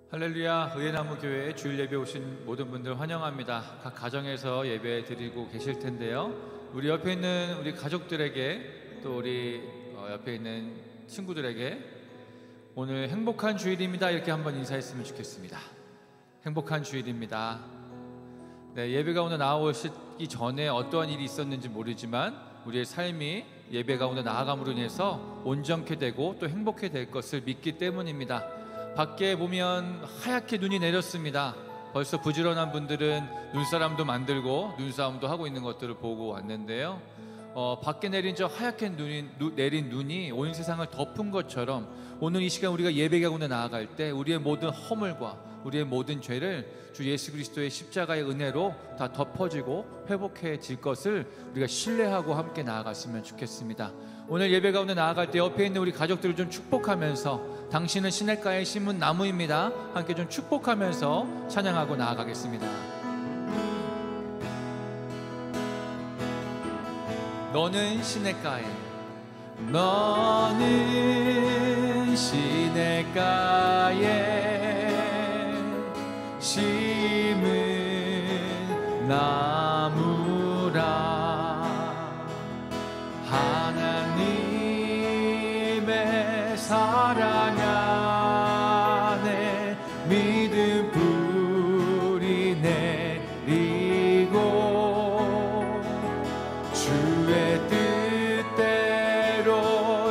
할렐루야. 의회나무 교회에 주일 예배 오신 모든 분들 환영합니다. 각 가정에서 예배 드리고 계실 텐데요, 우리 옆에 있는 우리 가족들에게, 또 우리 옆에 있는 친구들에게 오늘 행복한 주일입니다 이렇게 한번 인사했으면 좋겠습니다. 행복한 주일입니다. 네, 예배 가운데 나오시기 전에 어떠한 일이 있었는지 모르지만 우리의 삶이 예배 가운데 나아감으로 인해서 온전케 되고 또 행복해 될 것을 믿기 때문입니다. 밖에 보면 하얗게 눈이 내렸습니다. 벌써 부지런한 분들은 눈사람도 만들고 눈싸움도 하고 있는 것들을 보고 왔는데요, 밖에 내린 저 하얗게 내린 눈이 온 세상을 덮은 것처럼 오늘 이 시간 우리가 예배 가운데 나아갈 때 우리의 모든 허물과 우리의 모든 죄를 주 예수 그리스도의 십자가의 은혜로 다 덮어지고 회복해질 것을 우리가 신뢰하고 함께 나아갔으면 좋겠습니다. 오늘 예배 가운데 나아갈 때 옆에 있는 우리 가족들을 좀 축복하면서, 당신은 시냇가에 심은 나무입니다, 함께 좀 축복하면서 찬양하고 나아가겠습니다. 너는 시냇가에, 너는 시냇가에 심은 나무라. 하나님의 사랑 안에 믿음 뿌리 내리고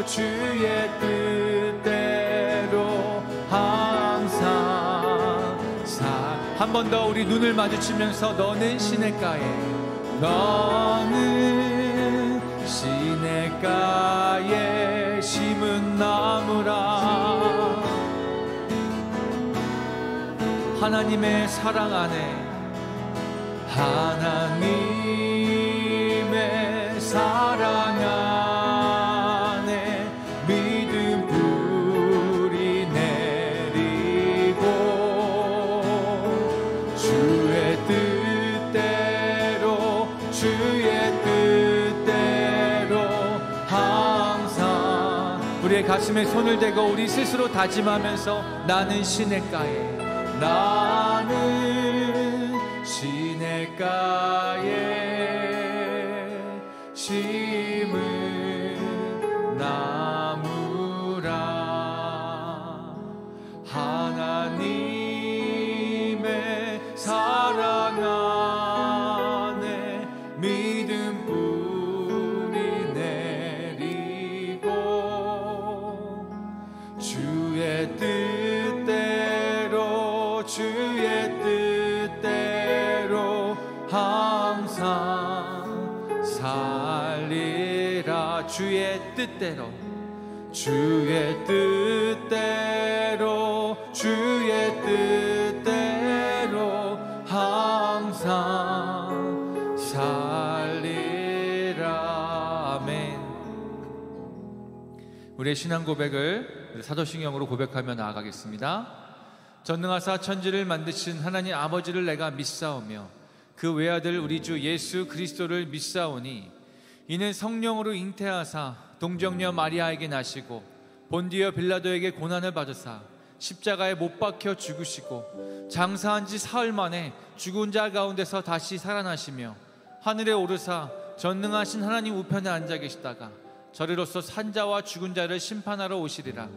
주의 뜻대로 항상 한 번 더 우리 눈을 마주치면서 너는 시냇가에, 너는 시냇가에 심은 나무라. 하나님의 사랑 안에, 하나님의 사랑 안에 믿음 뿌리 내리고 주의 뜻대로 항상 우리의 가슴에 손을 대고 우리 스스로 다짐하면서 나는 시냇가에, 나는 시냇가에 심은 나무라. 하나님의 사랑 안에 믿음 뿌리 내리고 주의 뜻대로 항상 살리라. 주의 뜻대로 항상 살리라. 아멘. 우리의 신앙 고백을 사도신경으로 고백하며 나아가겠습니다. 전능하사 천지를 만드신 하나님 아버지를 내가 믿사오며 그 외아들 우리 주 예수 그리스도를 믿사오니 이는 성령으로 잉태하사 동정녀 마리아에게 나시고 본디오 빌라도에게 고난을 받으사 십자가에 못 박혀 죽으시고 장사한 지 사흘 만에 죽은 자 가운데서 다시 살아나시며 하늘에 오르사 전능하신 하나님 우편에 앉아 계시다가 저리로서 산자와 죽은 자를 심판하러 오시리라.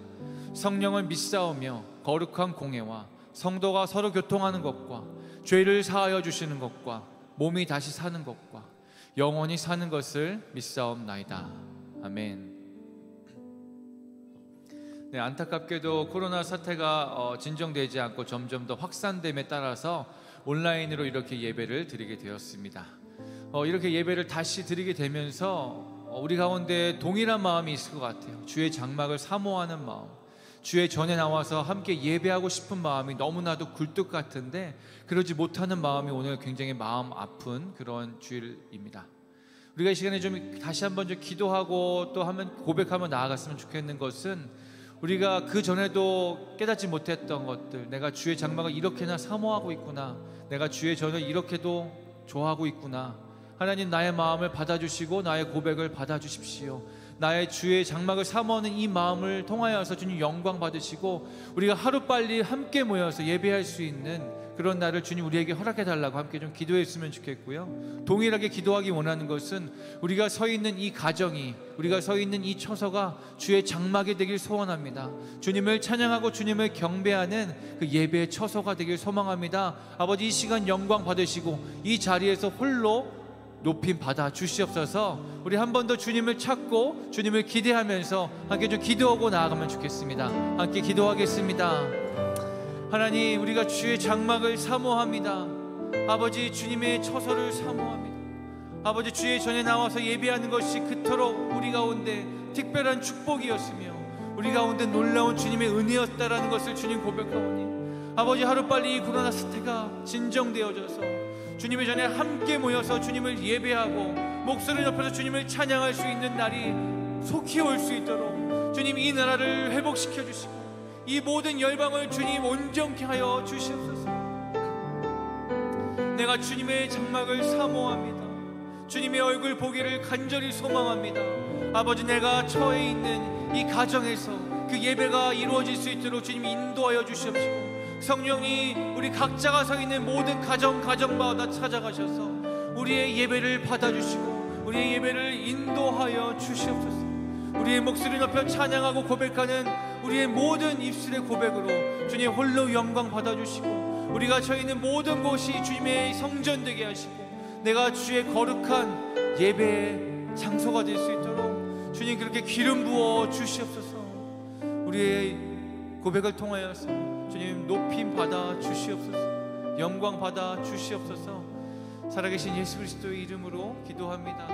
성령을 믿사오며 거룩한 공회와 성도가 서로 교통하는 것과 죄를 사하여 주시는 것과 몸이 다시 사는 것과 영원히 사는 것을 믿사옵나이다. 아멘. 네, 안타깝게도 코로나 사태가 진정되지 않고 점점 더 확산됨에 따라서 온라인으로 이렇게 예배를 드리게 되었습니다. 이렇게 예배를 다시 드리게 되면서 우리 가운데 동일한 마음이 있을 것 같아요. 주의 장막을 사모하는 마음, 주의 전에 나와서 함께 예배하고 싶은 마음이 너무나도 굴뚝 같은데 그러지 못하는 마음이 오늘 굉장히 마음 아픈 그런 주일입니다. 우리가 이 시간에 좀 다시 한번 좀 기도하고 또 하면 고백하며 나아갔으면 좋겠는 것은, 우리가 그 전에도 깨닫지 못했던 것들, 내가 주의 장막을 이렇게나 사모하고 있구나, 내가 주의 전을 이렇게도 좋아하고 있구나, 하나님 나의 마음을 받아주시고 나의 고백을 받아주십시오, 나의 주의 장막을 사모하는 이 마음을 통하여서 주님 영광 받으시고 우리가 하루빨리 함께 모여서 예배할 수 있는 그런 날을 주님 우리에게 허락해 달라고 함께 좀 기도했으면 좋겠고요. 동일하게 기도하기 원하는 것은 우리가 서 있는 이 가정이, 우리가 서 있는 이 처소가 주의 장막이 되길 소원합니다. 주님을 찬양하고 주님을 경배하는 그 예배의 처소가 되길 소망합니다. 아버지, 이 시간 영광 받으시고 이 자리에서 홀로 높임 받아 주시옵소서. 우리 한 번 더 주님을 찾고 주님을 기대하면서 함께 좀 기도하고 나아가면 좋겠습니다. 함께 기도하겠습니다. 하나님, 우리가 주의 장막을 사모합니다. 아버지, 주님의 처소를 사모합니다. 아버지, 주의 전에 나와서 예배하는 것이 그토록 우리 가운데 특별한 축복이었으며 우리 가운데 놀라운 주님의 은혜였다라는 것을 주님 고백하오니 아버지, 하루빨리 이 코로나 사태가 진정되어져서 주님의 전에 함께 모여서 주님을 예배하고 목소리 높여서 주님을 찬양할 수 있는 날이 속히 올 수 있도록 주님 이 나라를 회복시켜 주시고 이 모든 열방을 주님 온전케 하여 주시옵소서. 내가 주님의 장막을 사모합니다. 주님의 얼굴 보기를 간절히 소망합니다. 아버지, 내가 처해 있는 이 가정에서 그 예배가 이루어질 수 있도록 주님 인도하여 주시옵시고 성령이 우리 각자가 서 있는 모든 가정마다 찾아가셔서 우리의 예배를 받아주시고 우리의 예배를 인도하여 주시옵소서. 우리의 목소리 높여 찬양하고 고백하는 우리의 모든 입술의 고백으로 주님 홀로 영광 받아주시고 우리가 서 있는 모든 곳이 주님의 성전 되게 하시고 내가 주의 거룩한 예배의 장소가 될 수 있도록 주님 그렇게 기름 부어 주시옵소서. 우리의 고백을 통하여서 주님 높임 받아 주시옵소서. 영광 받아 주시옵소서. 살아계신 예수 그리스도의 이름으로 기도합니다.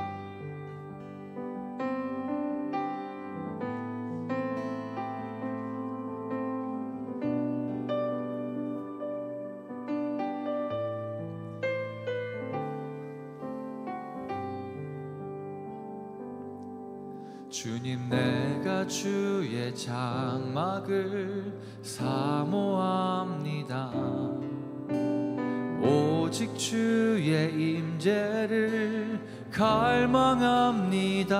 주님, 내가 주의 장막을 사모합니다. 오직 주의 임재를 갈망합니다.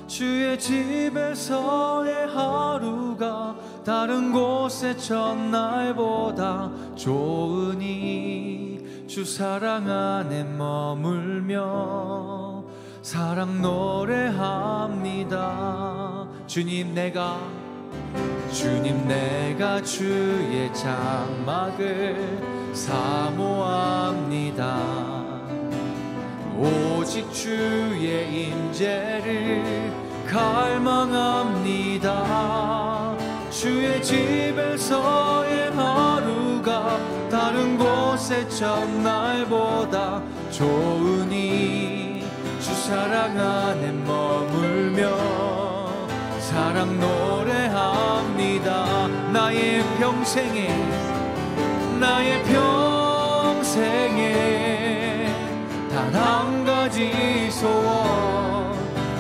주의 집에서의 하루가 다른 곳의 첫날보다 좋으니 주 사랑 안에 머물며 사랑 노래합니다. 주님, 내가 주의 장막을 사모합니다. 오직 주의 임재를 갈망합니다. 주의 집에서의 하루가 다른 곳의 첫날보다 좋으니 주 사랑 안에 머물며 사랑 노래합니다. 나의 평생에 단 한 가지 소원,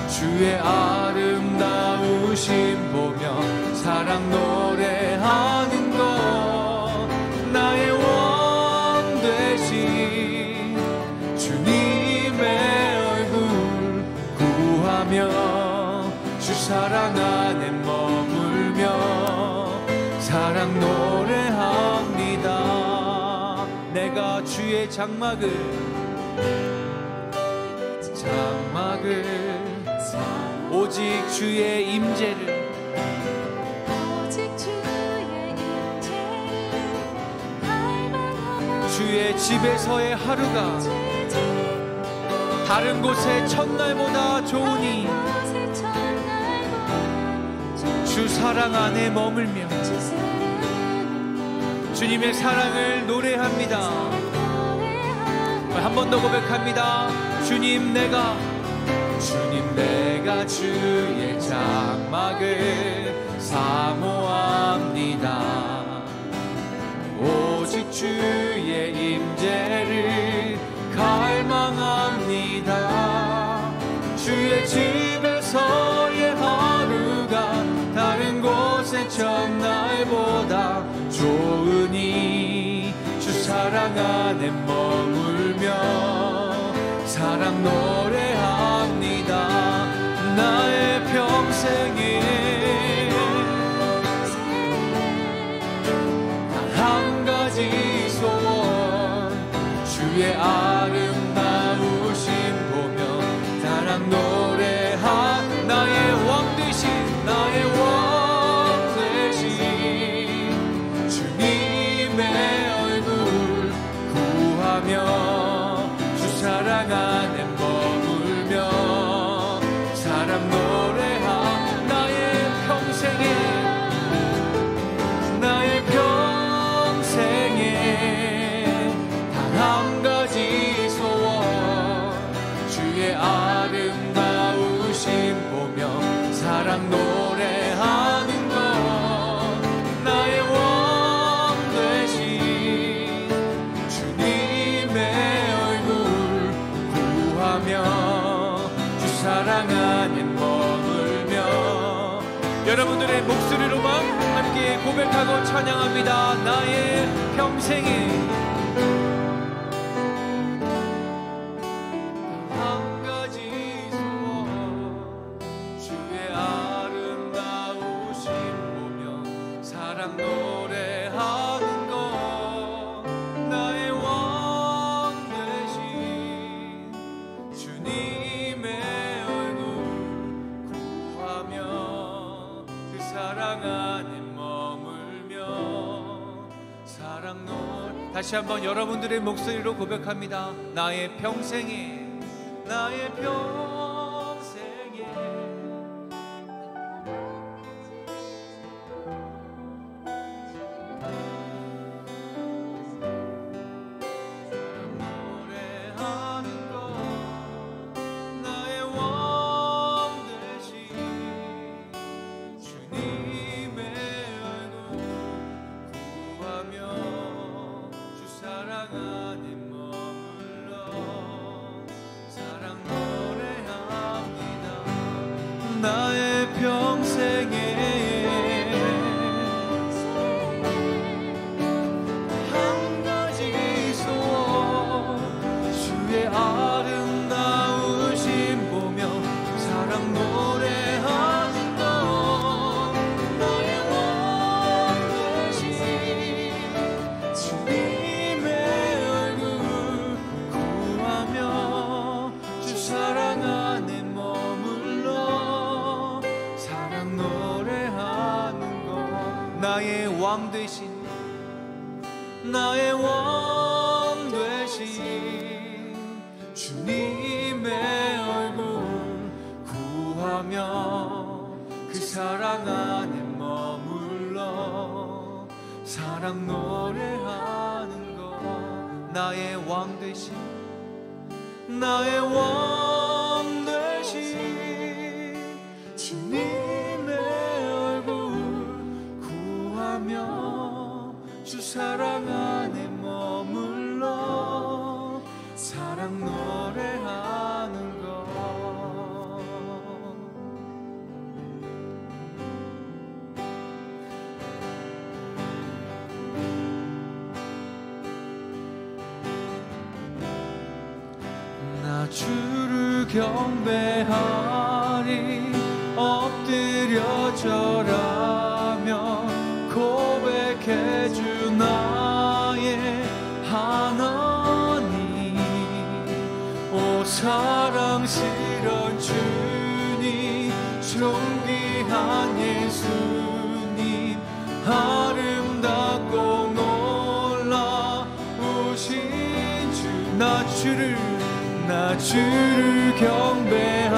주의 아름다우심 보며 사랑 노래하는 것. 나의 원 되신 주님의 얼굴 구하며 주 사랑 안에 머물며 사랑 노래합니다. 내가 주의 장막을 오직 주의 임재를 주의 집에서의 하루가 다른 곳의 첫날보다 좋으니 주 사랑 안에 머물며 주님의 사랑을 노래합니다. 한 번 더 고백합니다. 주님, 내가 주의 장막을 사모합니다. 오직 주의 임재를 갈망합니다. 주의 집에서의 하루가 다른 곳의 첫날보다 좋으니 주 사랑 안에 머물며 사랑 노래합니다. 노래하는 것 나의 왕 되신 주님의 얼굴 구하며 주 사랑 안에 머물며 여러분들의 목소리로만 함께 고백하고 찬양합니다. 나의 평생에 노래하는 것 나의 왕 되신 주님의 얼굴 구하며 그 사랑 안에 머물며 사랑 노래 다시 한번 여러분들의 목소리로 고백합니다. 나의 평생에 나의 평생에 나의 평생에 한 가지 소원 주의 아름다우심 보며 사랑 노래하는 것 나의 왕 되신 주님의 얼굴 구하며 주 사랑 안에 나의 왕 되신 나의 왕 되신 주님의 얼굴 구하며 그 사랑 안에 머물러 사랑 노래하는 것 나의 왕 되신 나의 왕 되신 주님의 주 사랑 안에 머물러 사랑 노래하는 것 나 주를 경배하리 엎드려 절하며 고백해주 나의 하나님 오 사랑스런 주님 존귀한 예수님 아름답고 놀라우신 주 나 주를 경배하리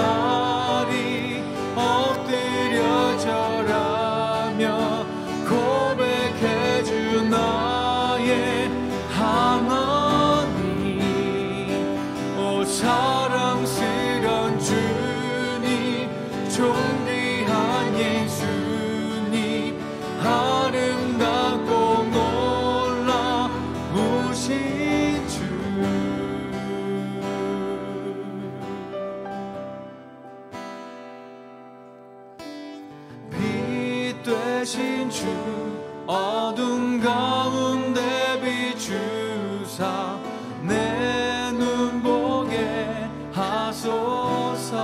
엎드려 절하며 고백해주 나의 하나님 오 사랑스런 주님 존귀한 예수님 아름답고 놀라우신 주 빛 되신 주 어둠 가운데 비추사 내 눈 보게 하소서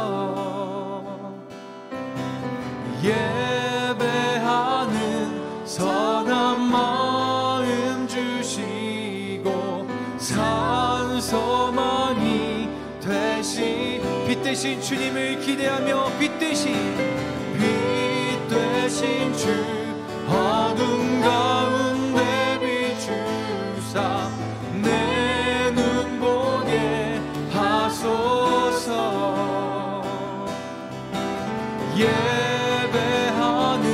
예배하는 선한 마음 주시고 산소망이 되신 빛 되신 주님을 기대하며 빛 되신 주 어둠 가운데 비추사 내 눈 보게 하소서 예배하는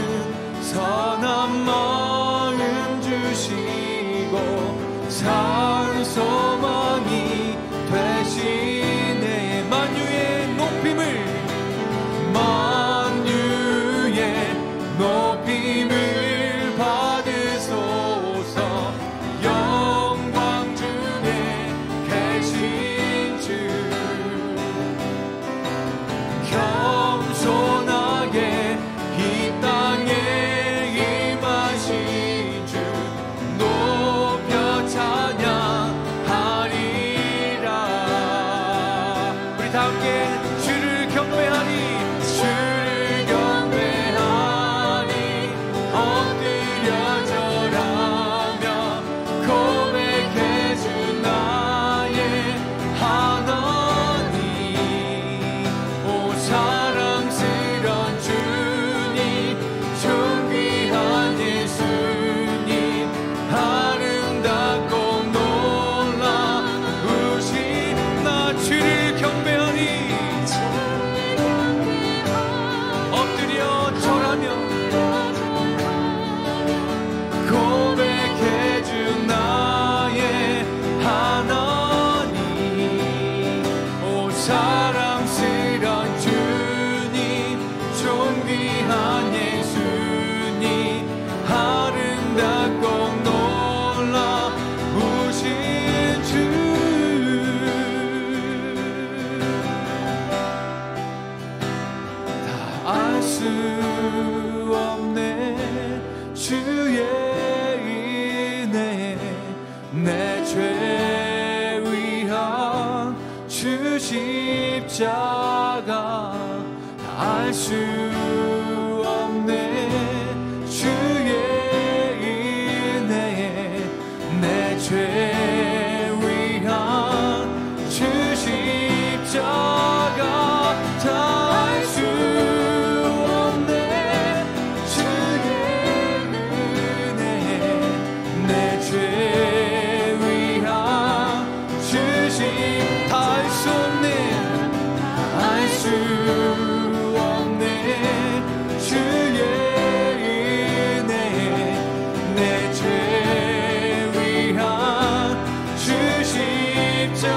선한 마음 주시고 산소망이 되시네 만유의 높임을 십자가 알 수 없네. 주의 은혜에 내 죄 위한 주 십자가 다 알 수 없네. 주의 은혜에 내 죄 위한 주 다 알 수 없네. 알 수 없네. 주의 은혜에 내 죄 위한 주 십자가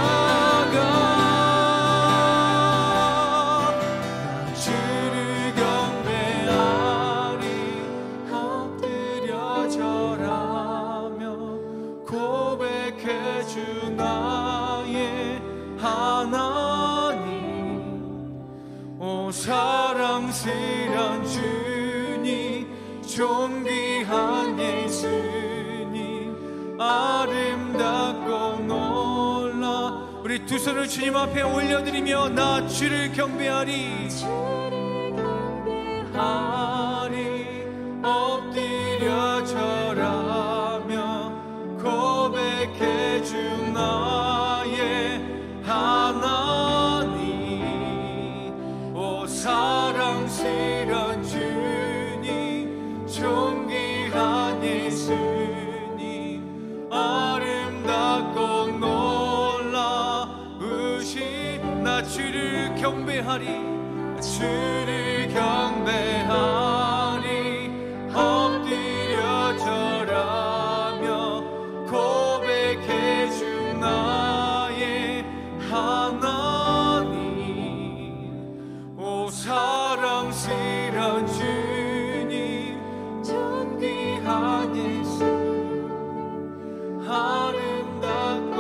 난 주를 경배하리. 엎드려 절하며 고백해 주 나의 하나님. 오 사랑스런 주님, 존귀한 예수님, 아름답고 놀라. 우리 두 손을 주님 앞에 올려드리며 나 주를 경배하리. 엎드려 절하며 고백해 주 나의 하나님. 오 사랑스런 주님, 존귀한 예수님, 아름답고 놀라우신 나 주를 경배하리. 주를 경배하리. 엎드려 절하며 고백해 주 나의 하나님. 오 사랑스런 주님, 존귀한 예수, 아름답고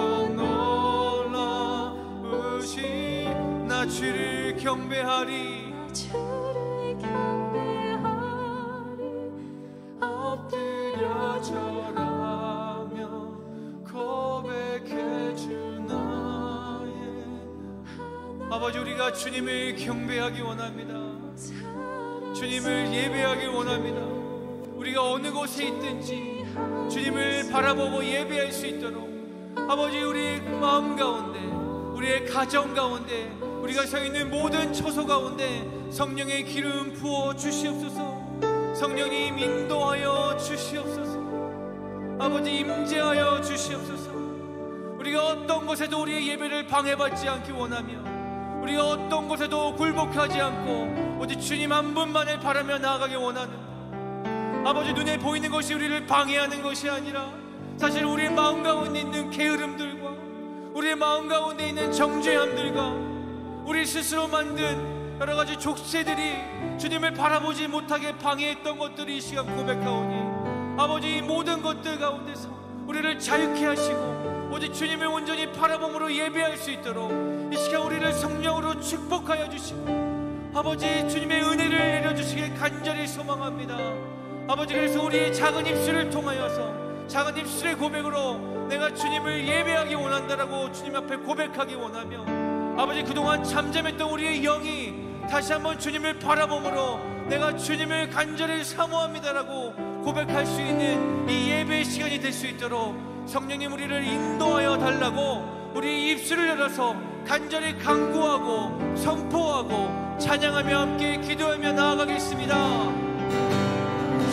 놀라우신 나 주를 경배하리. 엎드려 절하며 고백해 주 나의 아버지, 우리가 주님을 경배하기 원합니다. 주님을 예배하기 원합니다. 우리가 어느 곳에 있든지 주님을 바라보고 예배할 수 있도록 아버지, 우리의 마음 가운데, 우리의 가정 가운데, 우리가 서 있는 모든 처소 가운데 성령의 기름 부어 주시옵소서. 성령님 인도하여 주시옵소서. 아버지 임재하여 주시옵소서. 우리가 어떤 곳에도 우리의 예배를 방해받지 않기 원하며, 우리가 어떤 곳에도 굴복하지 않고 오직 주님 한 분만을 바라며 나아가기 원하는 아버지, 눈에 보이는 것이 우리를 방해하는 것이 아니라 사실 우리의 마음 가운데 있는 게으름들과 우리의 마음 가운데 있는 정죄함들과 우리 스스로 만든 여러 가지 족쇄들이 주님을 바라보지 못하게 방해했던 것들이 이 시간 고백하오니 아버지, 이 모든 것들 가운데서 우리를 자유케 하시고 오직 주님을 온전히 바라봄으로 예배할 수 있도록 이 시간 우리를 성령으로 축복하여 주시고 아버지, 주님의 은혜를 내려주시길 간절히 소망합니다. 아버지, 그래서 우리의 작은 입술을 통하여서 작은 입술의 고백으로 내가 주님을 예배하기 원한다라고 주님 앞에 고백하기 원하며 아버지, 그동안 잠잠했던 우리의 영이 다시 한번 주님을 바라봄으로 내가 주님을 간절히 사모합니다라고 고백할 수 있는 이 예배의 시간이 될 수 있도록 성령님 우리를 인도하여 달라고 우리 입술을 열어서 간절히 간구하고 선포하고 찬양하며 함께 기도하며 나아가겠습니다.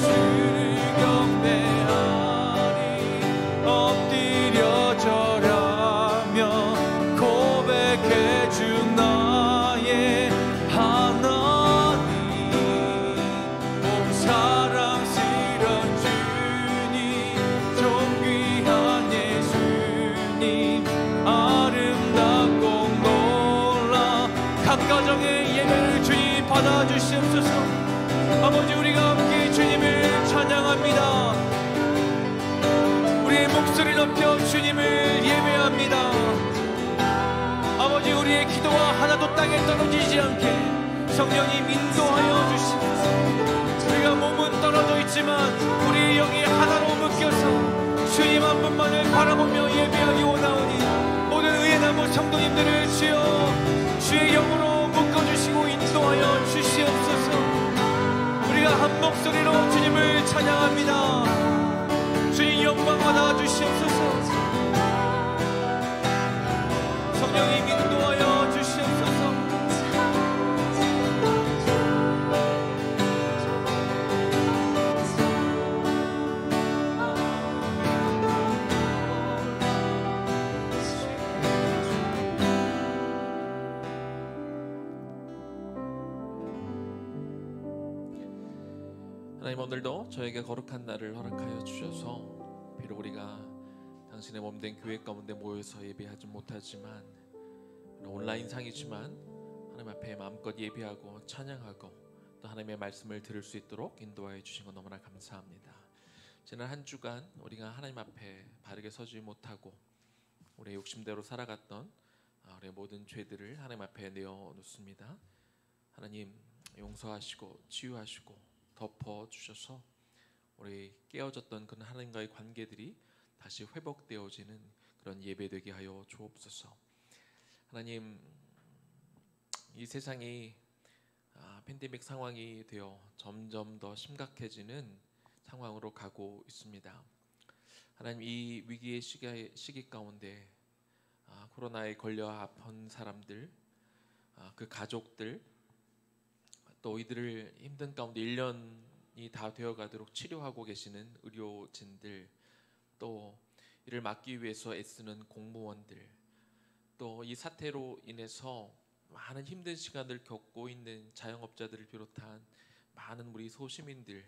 주를 경배하리. 엎드려 절하며 고백해 주 나의 하나님. 온 사랑스런 주님, 존귀한 예수님, 아름답고 놀라 각 가정의 예배를 주님 받아주시옵소서. 아버지, 우리가 함께 주님을 찬양합니다. 우리의 목소리 높여 주님을 예배합니다. 아버지, 우리의 기도와 하나도 땅에 떨어지지 않게 성령님 인도하여 주시옵소서. 우리가 몸은 떨어져 있지만 우리의 영이 하나로 묶여서 주님 한 분만을 바라보며 예배하기 원하오니 모든 의의 나무 성도님들을 주여 주의 영으로 한 목소리로 주님을 찬양합니다. 주님 영광 받아 주시옵소서. 성령님 인도하여 주시옵소서. 하나님, 오늘도 저에게 거룩한 날을 허락하여 주셔서 비록 우리가 당신의 몸된 교회 가운데 모여서 예배하지 못하지만 온라인상이지만 하나님 앞에 마음껏 예배하고 찬양하고 또 하나님의 말씀을 들을 수 있도록 인도하여 주신 것 너무나 감사합니다. 지난 한 주간 우리가 하나님 앞에 바르게 서지 못하고 우리의 욕심대로 살아갔던 우리의 모든 죄들을 하나님 앞에 내어놓습니다. 하나님 용서하시고 치유하시고 덮어주셔서 우리 깨어졌던 그런 하나님과의 관계들이 다시 회복되어지는 그런 예배되게 하여 주옵소서. 하나님, 이 세상이 팬데믹 상황이 되어 점점 더 심각해지는 상황으로 가고 있습니다. 하나님, 이 위기의 시기 가운데 코로나에 걸려 아픈 사람들, 그 가족들, 또 이들을 힘든 가운데 1년이 다 되어가도록 치료하고 계시는 의료진들, 또 이를 막기 위해서 애쓰는 공무원들, 또 이 사태로 인해서 많은 힘든 시간을 겪고 있는 자영업자들을 비롯한 많은 우리 소시민들,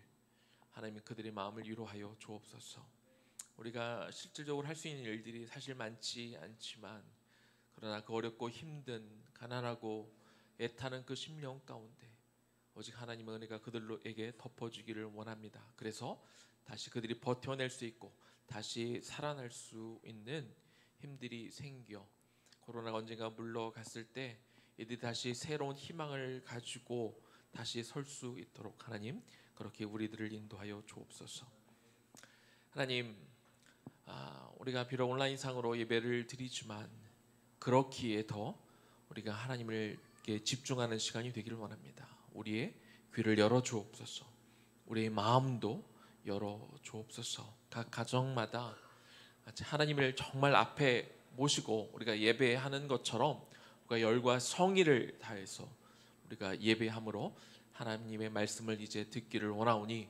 하나님 그들의 마음을 위로하여 주옵소서. 우리가 실질적으로 할 수 있는 일들이 사실 많지 않지만 그러나 그 어렵고 힘든 가난하고 애타는 그 심령 가운데 오직 하나님의 은혜가 그들에게 덮어주기를 원합니다. 그래서 다시 그들이 버텨낼 수 있고 다시 살아날 수 있는 힘들이 생겨 코로나가 언젠가 물러갔을 때 이들이 다시 새로운 희망을 가지고 다시 설 수 있도록 하나님 그렇게 우리들을 인도하여 주옵소서. 하나님, 우리가 비록 온라인상으로 예배를 드리지만 그렇기에 더 우리가 하나님을 집중하는 시간이 되기를 원합니다. 우리의 귀를 열어 주옵소서. 우리의 마음도 열어 주옵소서. 각 가정마다 하나님을 정말 앞에 모시고 우리가 예배하는 것처럼 우리가 열과 성의를 다해서 우리가 예배함으로 하나님의 말씀을 이제 듣기를 원하오니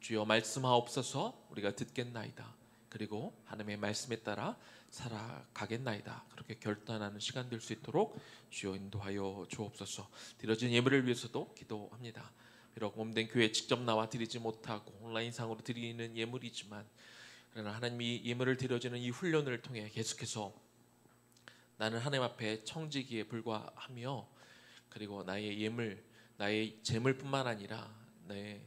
주여 말씀하옵소서. 우리가 듣겠나이다. 그리고 하나님의 말씀에 따라 살아가겠나이다. 그렇게 결단하는 시간 될 수 있도록 주여 인도하여 주옵소서. 드려진 예물을 위해서도 기도합니다. 비록 몸된 교회에 직접 나와 드리지 못하고 온라인상으로 드리는 예물이지만 그러나 하나님이 예물을 드려지는 이 훈련을 통해 계속해서 나는 하나님 앞에 청지기에 불과하며 그리고 나의 예물, 나의 재물뿐만 아니라 내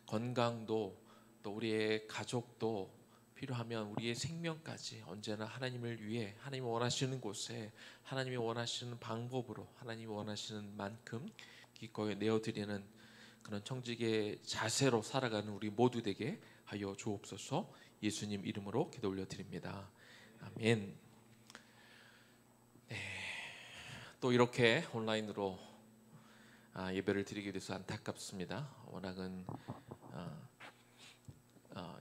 건강도 또 우리의 가족도 필요하면 우리의 생명까지 언제나 하나님을 위해 하나님이 원하시는 곳에 하나님이 원하시는 방법으로 하나님이 원하시는 만큼 기꺼이 내어드리는 그런 청지기의 자세로 살아가는 우리 모두 되게 하여 주옵소서. 예수님 이름으로 기도 올려드립니다. 아멘. 네, 또 이렇게 온라인으로 예배를 드리게 돼서 안타깝습니다. 워낙은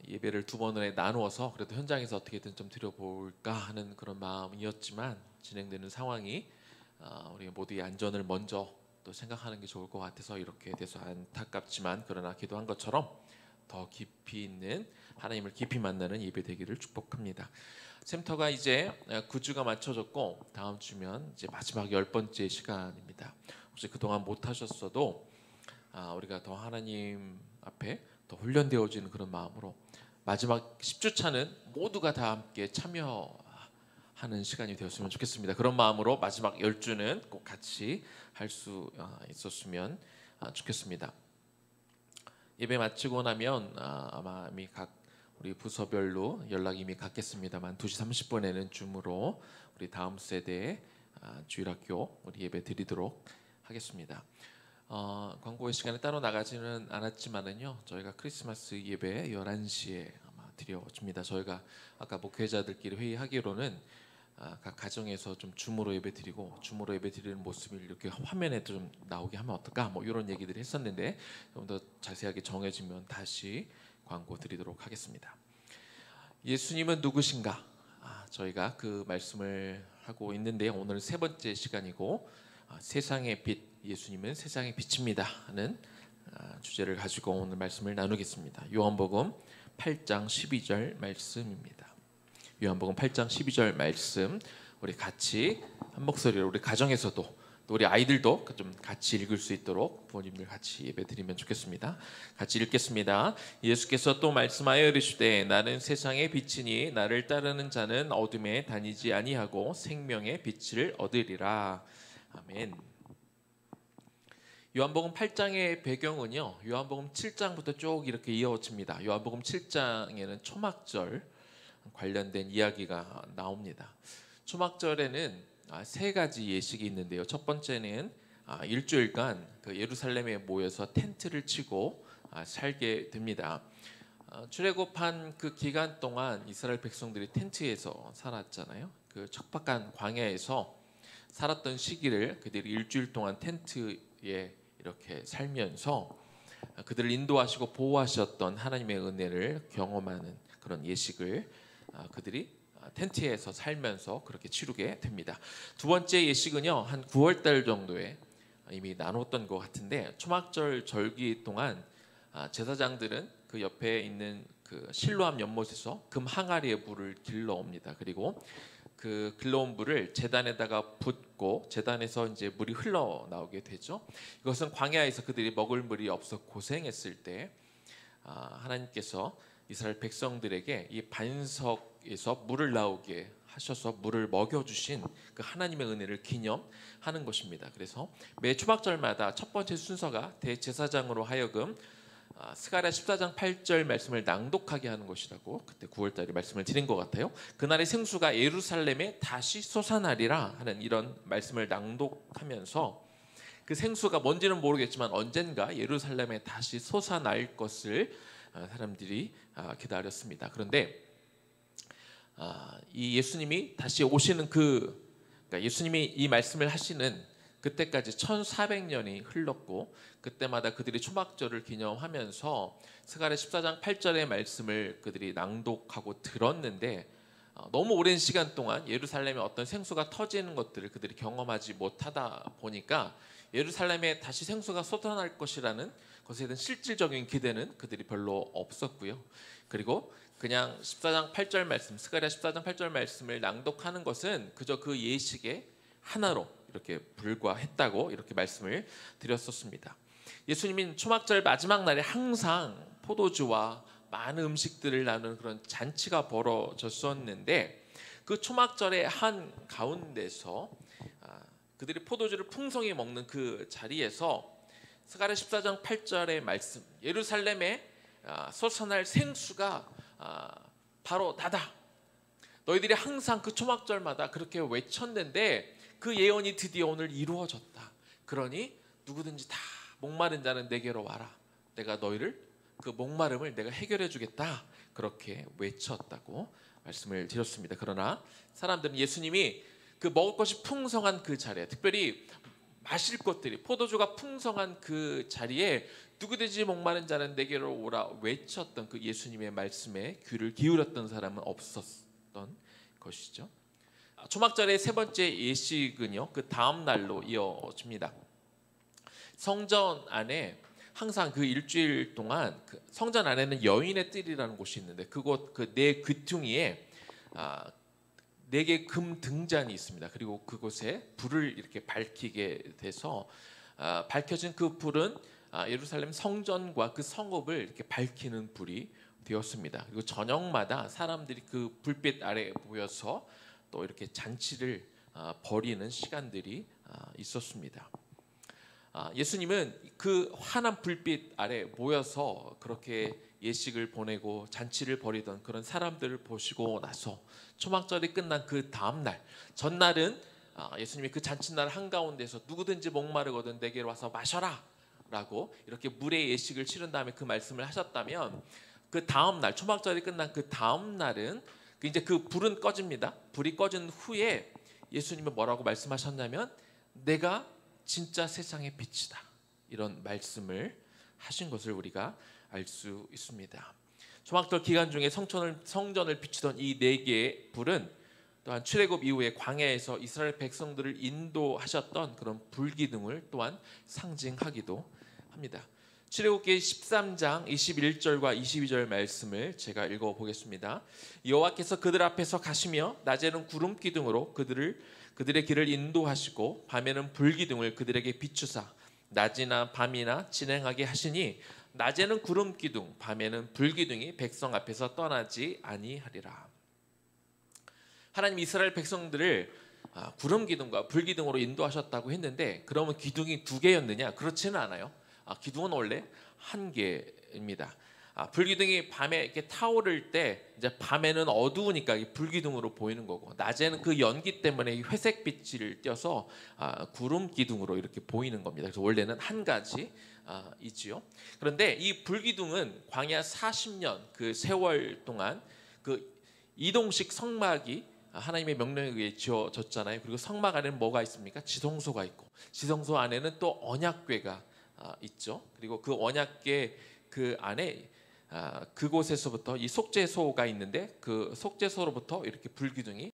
예배를 두 번에 나누어서 그래도 현장에서 어떻게든 좀 드려볼까 하는 그런 마음이었지만 진행되는 상황이 우리 모두의 안전을 먼저 또 생각하는 게 좋을 것 같아서 이렇게 돼서 안타깝지만 그러나 기도한 것처럼 더 깊이 있는 하나님을 깊이 만나는 예배 되기를 축복합니다. 샘터가 이제 9주가 맞춰졌고 다음 주면 이제 마지막 10번째 시간입니다. 혹시 그동안 못 하셨어도 우리가 더 하나님 앞에 더 훈련되어지는 그런 마음으로 마지막 10주차는 모두가 다 함께 참여하는 시간이 되었으면 좋겠습니다. 그런 마음으로 마지막 10주는 꼭 같이 할 수 있었으면 좋겠습니다. 예배 마치고 나면 아마 이미 각 우리 부서별로 연락이 이미 갔겠습니다만 2시 30분에는 줌으로 우리 다음 세대 주일학교 우리 예배 드리도록 하겠습니다. 광고의 시간에 따로 나가지는 않았지만은요 저희가 크리스마스 예배 11시에 아마 드려집니다. 저희가 아까 목회자들끼리 회의하기로는 각 가정에서 좀 줌으로 예배드리고 줌으로 예배드리는 모습을 이렇게 화면에 좀 나오게 하면 어떨까? 뭐 이런 얘기들을 했었는데 좀 더 자세하게 정해지면 다시 광고 드리도록 하겠습니다. 예수님은 누구신가? 저희가 그 말씀을 하고 있는데 오늘 세 번째 시간이고 세상의 빛, 예수님은 세상의 빛입니다 하는 주제를 가지고 오늘 말씀을 나누겠습니다. 요한복음 8장 12절 말씀입니다. 요한복음 8장 12절 말씀 우리 같이 한 목소리로 우리 가정에서도 또 우리 아이들도 좀 같이 읽을 수 있도록 부모님들 같이 예배드리면 좋겠습니다. 같이 읽겠습니다. 예수께서 또 말씀하여 이르시되 나는 세상의 빛이니 나를 따르는 자는 어둠에 다니지 아니하고 생명의 빛을 얻으리라. 아멘. 요한복음 8장의 배경은요, 요한복음 7장부터 쭉 이렇게 이어집니다. 요한복음 7장에는 초막절 관련된 이야기가 나옵니다. 초막절에는 세 가지 예식이 있는데요. 첫 번째는 일주일간 그 예루살렘에 모여서 텐트를 치고 살게 됩니다. 출애굽한 그 기간 동안 이스라엘 백성들이 텐트에서 살았잖아요. 그 척박한 광야에서 살았던 시기를 그들이 일주일 동안 텐트에 이렇게 살면서 그들을 인도하시고 보호하셨던 하나님의 은혜를 경험하는 그런 예식을 그들이 텐트에서 살면서 그렇게 치르게 됩니다. 두 번째 예식은요, 한 9월 달 정도에 이미 나눴던 것 같은데 초막절 절기 동안 제사장들은 그 옆에 있는 그 실로암 연못에서 금 항아리에 물을 길러옵니다. 그리고 그 길러온 물을 제단에다가 붓고 제단에서 이제 물이 흘러 나오게 되죠. 이것은 광야에서 그들이 먹을 물이 없어 고생했을 때 하나님께서 이스라엘 백성들에게 이 반석에서 물을 나오게 하셔서 물을 먹여주신 그 하나님의 은혜를 기념하는 것입니다. 그래서 매 초막절마다 첫 번째 순서가 대제사장으로 하여금 스가랴 14장 8절 말씀을 낭독하게 하는 것이라고 그때 9월달에 말씀을 드린 것 같아요. 그날의 생수가 예루살렘에 다시 솟아나리라 하는 이런 말씀을 낭독하면서 그 생수가 뭔지는 모르겠지만 언젠가 예루살렘에 다시 솟아날 것을 사람들이 기다렸습니다. 그런데 이 예수님이 다시 오시는 그러니까 예수님이 이 말씀을 하시는 그때까지 1400년이 흘렀고 그때마다 그들이 초막절을 기념하면서 스가랴 14장 8절의 말씀을 그들이 낭독하고 들었는데 너무 오랜 시간 동안 예루살렘에 어떤 생수가 터지는 것들을 그들이 경험하지 못하다 보니까 예루살렘에 다시 생수가 솟아날 것이라는 것에 대한 실질적인 기대는 그들이 별로 없었고요. 그리고 그냥 14장 8절 말씀, 스가랴 14장 8절 말씀을 낭독하는 것은 그저 그 예식의 하나로 이렇게 불과했다고 이렇게 말씀을 드렸었습니다. 예수님이 초막절 마지막 날에 항상 포도주와 많은 음식들을 나누는 그런 잔치가 벌어졌었는데 그 초막절의 한 가운데서 그들이 포도주를 풍성히 먹는 그 자리에서 스가랴 14장 8절의 말씀, 예루살렘에 솟아날 생수가 바로 나다. 너희들이 항상 그 초막절마다 그렇게 외쳤는데 그 예언이 드디어 오늘 이루어졌다. 그러니 누구든지 다 목마른 자는 내게로 와라. 내가 너희를 그 목마름을 내가 해결해 주겠다. 그렇게 외쳤다고 말씀을 드렸습니다. 그러나 사람들은 예수님이 그 먹을 것이 풍성한 그 자리에, 특별히 마실 것들이 포도주가 풍성한 그 자리에 누구든지 목마른 자는 내게로 오라 외쳤던 그 예수님의 말씀에 귀를 기울였던 사람은 없었던 것이죠. 초막절의 세 번째 예식은요, 그 다음 날로 이어집니다. 성전 안에 항상 그 일주일 동안 그 성전 안에는 여인의 뜰이라는 곳이 있는데 그곳 그 네 귀퉁이에 4개 금 등잔이 있습니다. 그리고 그곳에 불을 이렇게 밝히게 돼서 밝혀진 그 불은 예루살렘 성전과 그 성읍을 이렇게 밝히는 불이 되었습니다. 그리고 저녁마다 사람들이 그 불빛 아래 모여서 또 이렇게 잔치를 벌이는 시간들이 있었습니다. 예수님은 그 환한 불빛 아래 모여서 그렇게 예식을 보내고 잔치를 벌이던 그런 사람들을 보시고 나서 초막절이 끝난 그 다음 날, 전날은 예수님이 그 잔치날 한가운데서 누구든지 목마르거든 내게로 와서 마셔라 라고 이렇게 물의 예식을 치른 다음에 그 말씀을 하셨다면 그 다음 날, 초막절이 끝난 그 다음 날은 이제 그 불은 꺼집니다. 불이 꺼진 후에 예수님은 뭐라고 말씀하셨냐면 내가 진짜 세상의 빛이다. 이런 말씀을 하신 것을 우리가 알 수 있습니다. 초막절 기간 중에 성전을 비추던 이 네 개의 불은 또한 출애굽 이후에 광야에서 이스라엘 백성들을 인도하셨던 그런 불기둥을 또한 상징하기도 합니다. 출애굽기 13장 21절과 22절 말씀을 제가 읽어보겠습니다. 여호와께서 그들 앞에서 가시며 낮에는 구름 기둥으로 그들의 길을 인도하시고 밤에는 불기둥을 그들에게 비추사 낮이나 밤이나 진행하게 하시니 낮에는 구름 기둥 밤에는 불기둥이 백성 앞에서 떠나지 아니하리라. 하나님 이스라엘 백성들을 구름 기둥과 불 기둥으로 인도하셨다고 했는데 그러면 기둥이 두 개였느냐? 그렇지는 않아요. 기둥은 원래 한 개입니다. 불기둥이 밤에 이렇게 타오를 때 이제 밤에는 어두우니까 불기둥으로 보이는 거고 낮에는 그 연기 때문에 회색 빛을 띄어서 구름 기둥으로 이렇게 보이는 겁니다. 그래서 원래는 한 가지 이지요. 그런데 이 불기둥은 광야 40년 그 세월 동안 그 이동식 성막이 하나님의 명령에 의해 지어졌잖아요. 그리고 성막 안에는 뭐가 있습니까? 지성소가 있고 지성소 안에는 또 언약궤가 있죠. 그리고 그 언약궤 그 안에 그곳에서부터 이 속죄소가 있는데 그 속죄소로부터 이렇게 불기둥이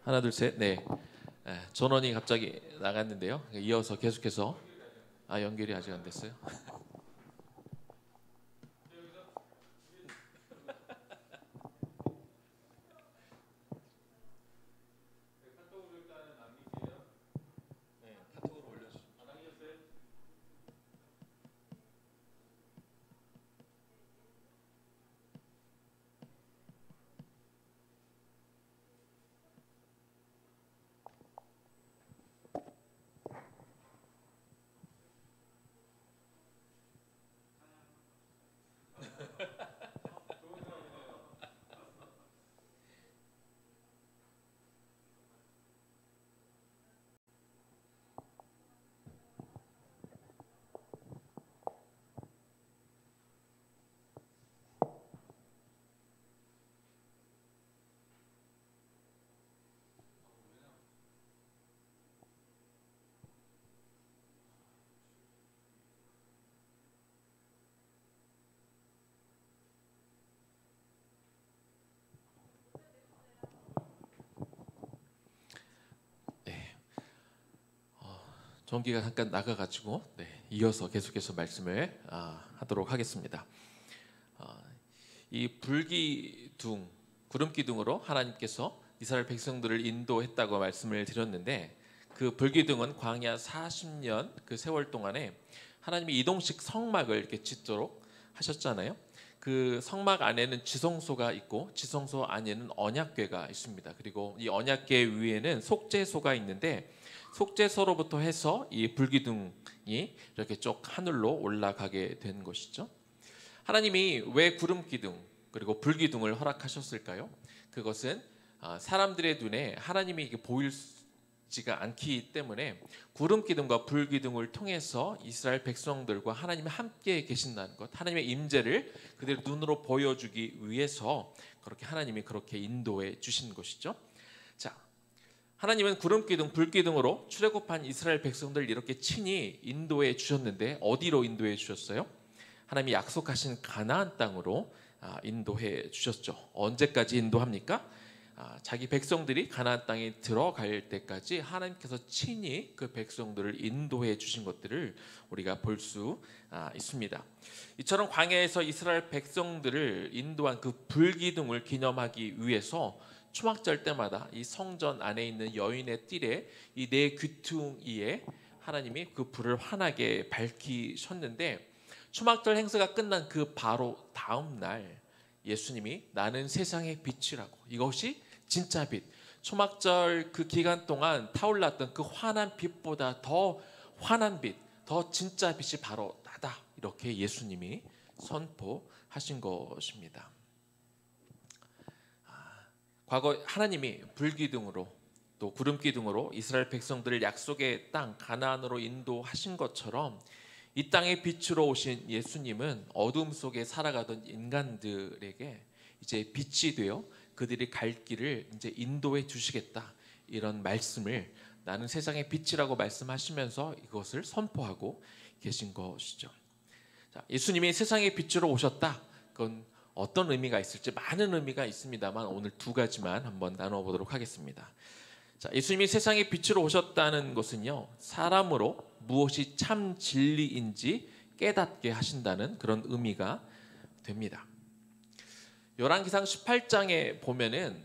하나 둘 셋. 네. 전원이 갑자기 나갔는데요. 이어서 계속해서 연결이 아직 안 됐어요. 카톡으로 올려주세요. 전기가 잠깐 나가가지고 이어서 계속해서 말씀을 하도록 하겠습니다. 이 불기둥, 구름기둥으로 하나님께서 이스라엘 백성들을 인도했다고 말씀을 드렸는데, 그 불기둥은 광야 40년 그 세월 동안에 하나님이 이동식 성막을 이렇게 짓도록 하셨잖아요. 그 성막 안에는 지성소가 있고 지성소 안에는 언약궤가 있습니다. 그리고 이 언약궤 위에는 속죄소가 있는데, 속죄소로부터 해서 이 불기둥이 이렇게 쭉 하늘로 올라가게 된 것이죠. 하나님이 왜 구름기둥 그리고 불기둥을 허락하셨을까요? 그것은 사람들의 눈에 하나님이 이게 보이지가 않기 때문에 구름기둥과 불기둥을 통해서 이스라엘 백성들과 하나님이 함께 계신다는 것, 하나님의 임재를 그들 눈으로 보여주기 위해서 그렇게 하나님이 그렇게 인도해 주신 것이죠. 자, 하나님은 구름기둥, 불기둥으로 출애굽한 이스라엘 백성들 이렇게 친히 인도해 주셨는데, 어디로 인도해 주셨어요? 하나님이 약속하신 가나안 땅으로 인도해 주셨죠. 언제까지 인도합니까? 자기 백성들이 가나안 땅에 들어갈 때까지 하나님께서 친히 그 백성들을 인도해 주신 것들을 우리가 볼 수 있습니다. 이처럼 광야에서 이스라엘 백성들을 인도한 그 불기둥을 기념하기 위해서 초막절 때마다 이 성전 안에 있는 여인의 뜰에 이 네 귀퉁이에 하나님이 그 불을 환하게 밝히셨는데, 초막절 행사가 끝난 그 바로 다음 날 예수님이 나는 세상의 빛이라고, 이것이 진짜 빛, 초막절 그 기간 동안 타올랐던 그 환한 빛보다 더 환한 빛, 더 진짜 빛이 바로 나다, 이렇게 예수님이 선포하신 것입니다. 과거 하나님이 불기둥으로 또 구름기둥으로 이스라엘 백성들을 약속의 땅 가나안으로 인도하신 것처럼 이 땅의 빛으로 오신 예수님은 어둠 속에 살아가던 인간들에게 이제 빛이 되어 그들이 갈 길을 이제 인도해 주시겠다, 이런 말씀을 나는 세상의 빛이라고 말씀하시면서 이것을 선포하고 계신 것이죠. 자, 예수님이 세상의 빛으로 오셨다. 그건 어떤 의미가 있을지 많은 의미가 있습니다만 오늘 두 가지만 한번 나눠보도록 하겠습니다. 자, 예수님이 세상의 빛으로 오셨다는 것은요, 사람으로 무엇이 참 진리인지 깨닫게 하신다는 그런 의미가 됩니다. 열왕기상 18장에 보면은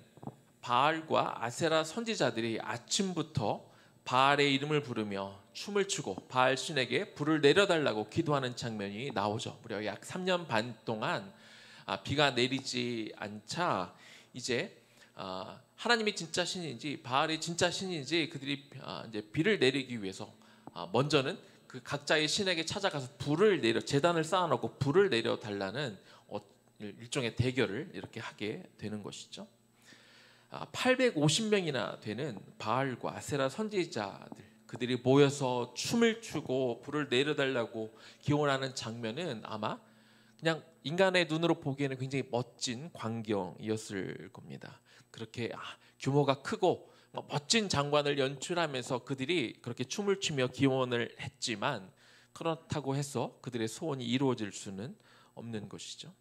바알과 아세라 선지자들이 아침부터 바알의 이름을 부르며 춤을 추고 바알 신에게 불을 내려달라고 기도하는 장면이 나오죠. 무려 약 3년 반 동안 비가 내리지 않자 이제 하나님이 진짜 신인지 바알이 진짜 신인지 그들이 이제 비를 내리기 위해서 먼저는 그 각자의 신에게 찾아가서 불을 내려, 제단을 쌓아놓고 불을 내려 달라는 일종의 대결을 이렇게 하게 되는 것이죠. 850명이나 되는 바알과 아세라 선지자들, 그들이 모여서 춤을 추고 불을 내려달라고 기원하는 장면은 아마 그냥 인간의 눈으로 보기에는 굉장히 멋진 광경이었을 겁니다. 그렇게 규모가 크고 멋진 장관을 연출하면서 그들이 그렇게 춤을 추며 기원을 했지만, 그렇다고 해서 그들의 소원이 이루어질 수는 없는 것이죠.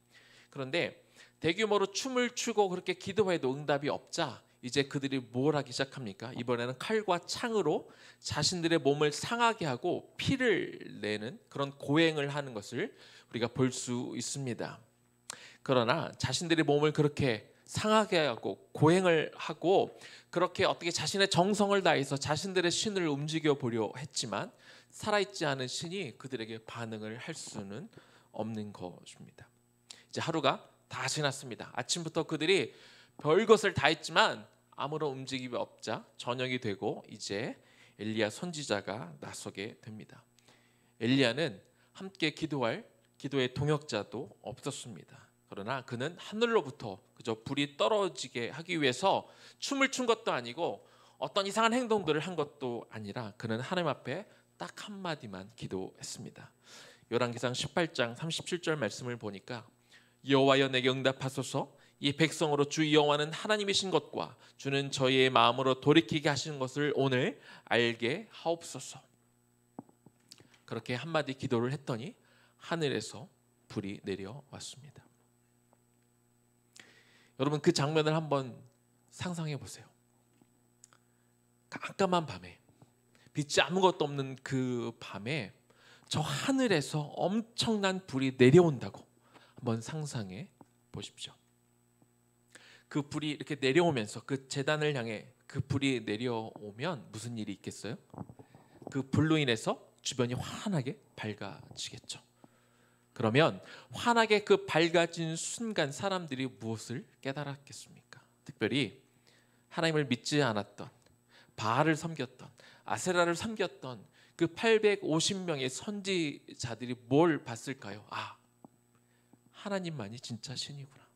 그런데 대규모로 춤을 추고 그렇게 기도해도 응답이 없자 이제 그들이 뭘 하기 시작합니까? 이번에는 칼과 창으로 자신들의 몸을 상하게 하고 피를 내는 그런 고행을 하는 것을 우리가 볼 수 있습니다. 그러나 자신들의 몸을 그렇게 상하게 하고 고행을 하고 그렇게 어떻게 자신의 정성을 다해서 자신들의 신을 움직여 보려 했지만 살아있지 않은 신이 그들에게 반응을 할 수는 없는 것입니다. 이제 하루가 다 지났습니다. 아침부터 그들이 별것을 다 했지만 아무런 움직임이 없자 저녁이 되고 이제 엘리야 선지자가 나서게 됩니다. 엘리야는 함께 기도할 기도의 동역자도 없었습니다. 그러나 그는 하늘로부터 그저 불이 떨어지게 하기 위해서 춤을 춘 것도 아니고 어떤 이상한 행동들을 한 것도 아니라 그는 하나님 앞에 딱 한마디만 기도했습니다. 열왕기상 18장 37절 말씀을 보니까 여호와여 내게 응답하소서, 이 백성으로 주 여호와는 하나님이신 것과 주는 저희의 마음으로 돌이키게 하시는 것을 오늘 알게 하옵소서. 그렇게 한마디 기도를 했더니 하늘에서 불이 내려왔습니다. 여러분, 그 장면을 한번 상상해 보세요. 깜깜한 밤에 빛이 아무것도 없는 그 밤에 저 하늘에서 엄청난 불이 내려온다고 한번 상상해 보십시오. 그 불이 이렇게 내려오면서 그 제단을 향해 그 불이 내려오면 무슨 일이 있겠어요? 그 불로 인해서 주변이 환하게 밝아지겠죠. 그러면 환하게 그 밝아진 순간 사람들이 무엇을 깨달았겠습니까? 특별히 하나님을 믿지 않았던, 바알을 섬겼던, 아세라를 섬겼던 그 850명의 선지자들이 뭘 봤을까요? 아, 하나님만이 진짜 신이구나.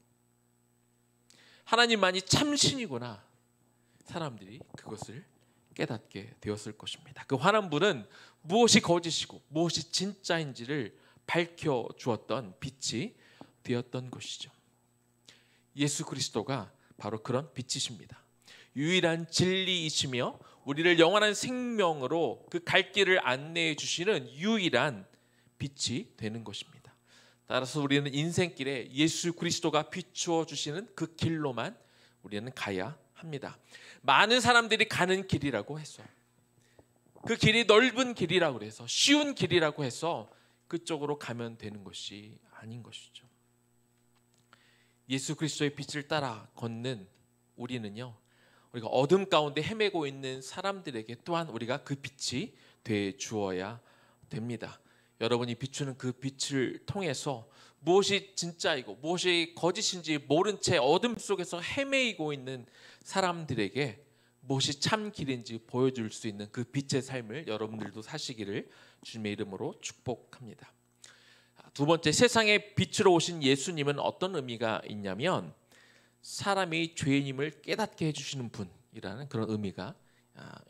하나님만이 참 신이구나. 사람들이 그것을 깨닫게 되었을 것입니다. 그 환한 불은 무엇이 거짓이고 무엇이 진짜인지를 밝혀주었던 빛이 되었던 것이죠. 예수 그리스도가 바로 그런 빛이십니다. 유일한 진리이시며 우리를 영원한 생명으로 그 갈 길을 안내해 주시는 유일한 빛이 되는 것입니다. 따라서 우리는 인생길에 예수 그리스도가 비추어 주시는 그 길로만 우리는 가야 합니다. 많은 사람들이 가는 길이라고 해서, 그 길이 넓은 길이라고 해서, 쉬운 길이라고 해서 그쪽으로 가면 되는 것이 아닌 것이죠. 예수 그리스도의 빛을 따라 걷는 우리는요, 우리가 어둠 가운데 헤매고 있는 사람들에게 또한 우리가 그 빛이 돼 주어야 됩니다. 여러분이 비추는 그 빛을 통해서 무엇이 진짜이고 무엇이 거짓인지 모른 채 어둠 속에서 헤매이고 있는 사람들에게 무엇이 참 길인지 보여줄 수 있는 그 빛의 삶을 여러분들도 사시기를 주님의 이름으로 축복합니다. 두 번째, 세상에 빛으로 오신 예수님은 어떤 의미가 있냐면 사람이 죄인임을 깨닫게 해주시는 분이라는 그런 의미가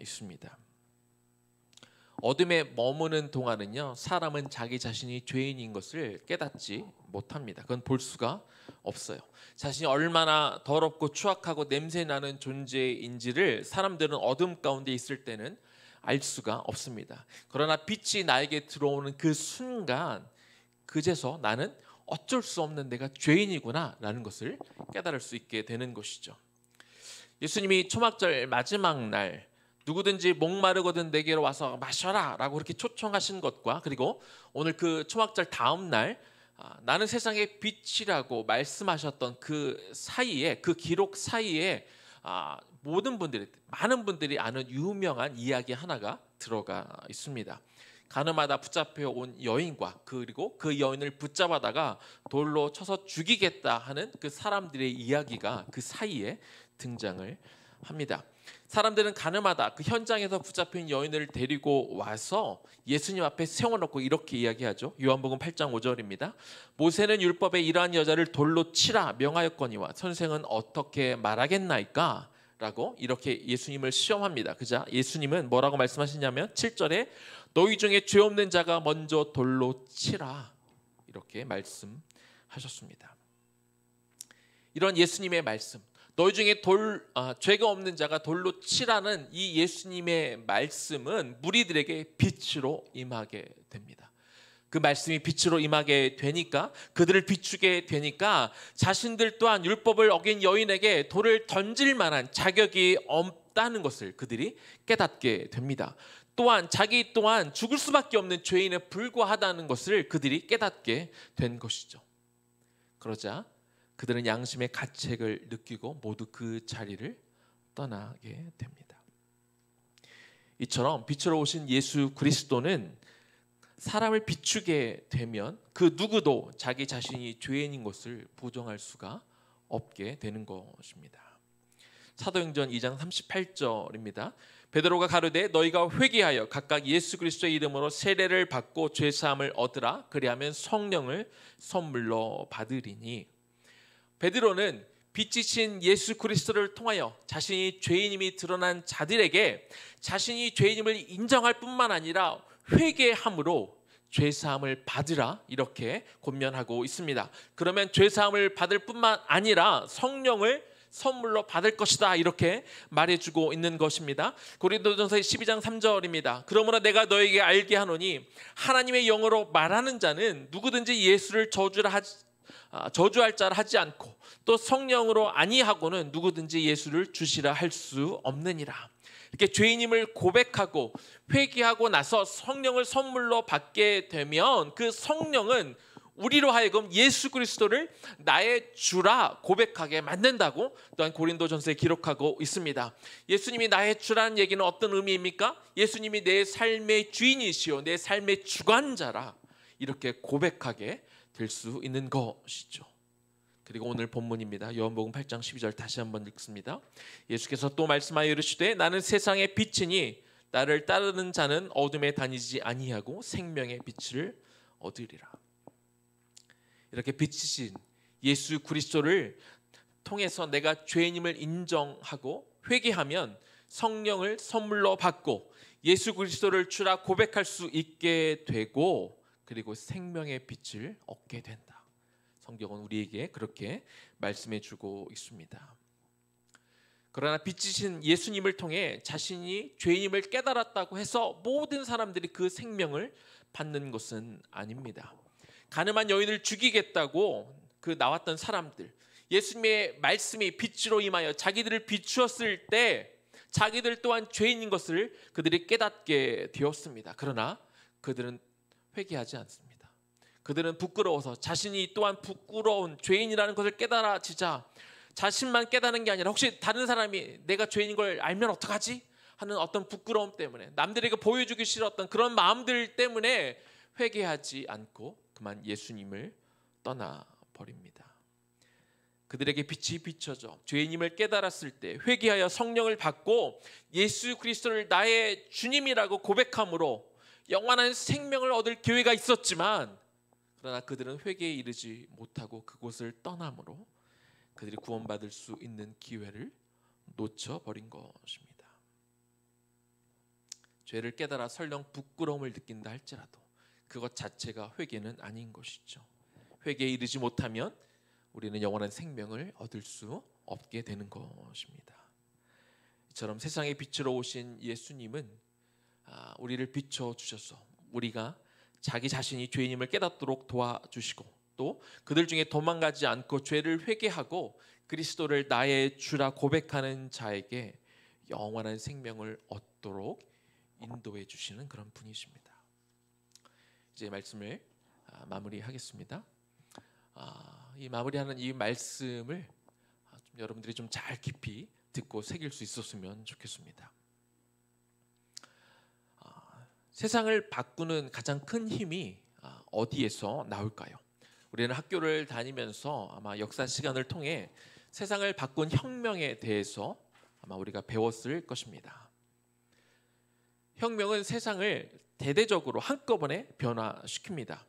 있습니다. 어둠에 머무는 동안은요, 사람은 자기 자신이 죄인인 것을 깨닫지 못합니다. 그건 볼 수가 없어요. 자신이 얼마나 더럽고 추악하고 냄새나는 존재인지를 사람들은 어둠 가운데 있을 때는 알 수가 없습니다. 그러나 빛이 나에게 들어오는 그 순간, 그제서 나는 어쩔 수 없는 내가 죄인이구나 라는 것을 깨달을 수 있게 되는 것이죠. 예수님이 초막절 마지막 날 누구든지 목마르거든 내게로 와서 마셔라 라고 그렇게 초청하신 것과, 그리고 오늘 그 초막절 다음 날 나는 세상의 빛이라고 말씀하셨던 그 사이에, 그 기록 사이에 모든 분들이, 많은 분들이 아는 유명한 이야기 하나가 들어가 있습니다. 가늠하다 붙잡혀 온 여인과 그리고 그 여인을 붙잡아다가 돌로 쳐서 죽이겠다 하는 그 사람들의 이야기가 그 사이에 등장을 합니다. 사람들은 가늠하다 그 현장에서 붙잡힌 여인을 데리고 와서 예수님 앞에 세워놓고 이렇게 이야기하죠. 요한복음 8장 5절입니다. 모세는 율법에 이러한 여자를 돌로 치라 명하였거니와 선생은 어떻게 말하겠나이까? 라고 이렇게 예수님을 시험합니다. 그자 예수님은 뭐라고 말씀하시냐면 7절에 너희 중에 죄 없는 자가 먼저 돌로 치라 이렇게 말씀하셨습니다. 이런 예수님의 말씀, 너희 중에 죄가 없는 자가 돌로 치라는 이 예수님의 말씀은 무리들에게 빛으로 임하게 됩니다. 그 말씀이 빛으로 임하게 되니까, 그들을 비추게 되니까 자신들 또한 율법을 어긴 여인에게 돌을 던질 만한 자격이 없다는 것을 그들이 깨닫게 됩니다. 또한 자기 또한 죽을 수밖에 없는 죄인에 불과하다는 것을 그들이 깨닫게 된 것이죠. 그러자 그들은 양심의 가책을 느끼고 모두 그 자리를 떠나게 됩니다. 이처럼 빛으로 오신 예수 그리스도는 사람을 비추게 되면 그 누구도 자기 자신이 죄인인 것을 부정할 수가 없게 되는 것입니다. 사도행전 2장 38절입니다. 베드로가 가르되 너희가 회개하여 각각 예수 그리스도의 이름으로 세례를 받고 죄 사함을 얻으라. 그리하면 성령을 선물로 받으리니. 베드로는 빛이신 예수 그리스도를 통하여 자신이 죄인임이 드러난 자들에게 자신이 죄인임을 인정할 뿐만 아니라 회개함으로 죄사함을 받으라 이렇게 권면하고 있습니다. 그러면 죄사함을 받을 뿐만 아니라 성령을 선물로 받을 것이다 이렇게 말해주고 있는 것입니다. 고린도전서 12장 3절입니다. 그러므로 내가 너에게 알게 하노니 하나님의 영으로 말하는 자는 누구든지 예수를 저주라 저주할 자를 하지 않고 또 성령으로 아니하고는 누구든지 예수를 주시라 할 수 없느니라. 이렇게 죄인임을 고백하고 회개하고 나서 성령을 선물로 받게 되면 그 성령은 우리로 하여금 예수 그리스도를 나의 주라 고백하게 만든다고 또한 고린도전서에 기록하고 있습니다. 예수님이 나의 주라는 얘기는 어떤 의미입니까? 예수님이 내 삶의 주인이시오, 내 삶의 주관자라 이렇게 고백하게 될 수 있는 것이죠. 그리고 오늘 본문입니다. 요한복음 8장 12절 다시 한번 읽습니다. 예수께서 또 말씀하여 이르시되 나는 세상의 빛이니 나를 따르는 자는 어둠에 다니지 아니하고 생명의 빛을 얻으리라. 이렇게 빛이신 예수 그리스도를 통해서 내가 죄인임을 인정하고 회개하면 성령을 선물로 받고 예수 그리스도를 주라 고백할 수 있게 되고 그리고 생명의 빛을 얻게 된다. 성경은 우리에게 그렇게 말씀해 주고 있습니다. 그러나 빛이신 예수님을 통해 자신이 죄인임을 깨달았다고 해서 모든 사람들이 그 생명을 받는 것은 아닙니다. 가늠한 여인을 죽이겠다고 그 나왔던 사람들, 예수님의 말씀이 빛으로 임하여 자기들을 비추었을 때 자기들 또한 죄인인 것을 그들이 깨닫게 되었습니다. 그러나 그들은 회개하지 않습니다. 그들은 부끄러워서 자신이 또한 부끄러운 죄인이라는 것을 깨달아지자 자신만 깨닫는 게 아니라 혹시 다른 사람이 내가 죄인인 걸 알면 어떡하지? 하는 어떤 부끄러움 때문에 남들에게 보여주기 싫었던 그런 마음들 때문에 회개하지 않고 그만 예수님을 떠나버립니다. 그들에게 빛이 비춰져 죄인임을 깨달았을 때 회개하여 성령을 받고 예수 그리스도를 나의 주님이라고 고백함으로 영원한 생명을 얻을 기회가 있었지만 그러나 그들은 회개에 이르지 못하고 그곳을 떠남으로 그들이 구원받을 수 있는 기회를 놓쳐버린 것입니다. 죄를 깨달아 설령 부끄러움을 느낀다 할지라도 그것 자체가 회개는 아닌 것이죠. 회개에 이르지 못하면 우리는 영원한 생명을 얻을 수 없게 되는 것입니다. 이처럼 세상의 빛으로 오신 예수님은 우리를 비춰주셔서 우리가 자기 자신이 죄인임을 깨닫도록 도와주시고 또 그들 중에 도망가지 않고 죄를 회개하고 그리스도를 나의 주라 고백하는 자에게 영원한 생명을 얻도록 인도해 주시는 그런 분이십니다. 이제 말씀을 마무리하겠습니다. 이 마무리하는 이 말씀을 여러분들이 좀 잘 깊이 듣고 새길 수 있었으면 좋겠습니다. 세상을 바꾸는 가장 큰 힘이 어디에서 나올까요? 우리는 학교를 다니면서 아마 역사 시간을 통해 세상을 바꾼 혁명에 대해서 아마 우리가 배웠을 것입니다. 혁명은 세상을 대대적으로 한꺼번에 변화시킵니다.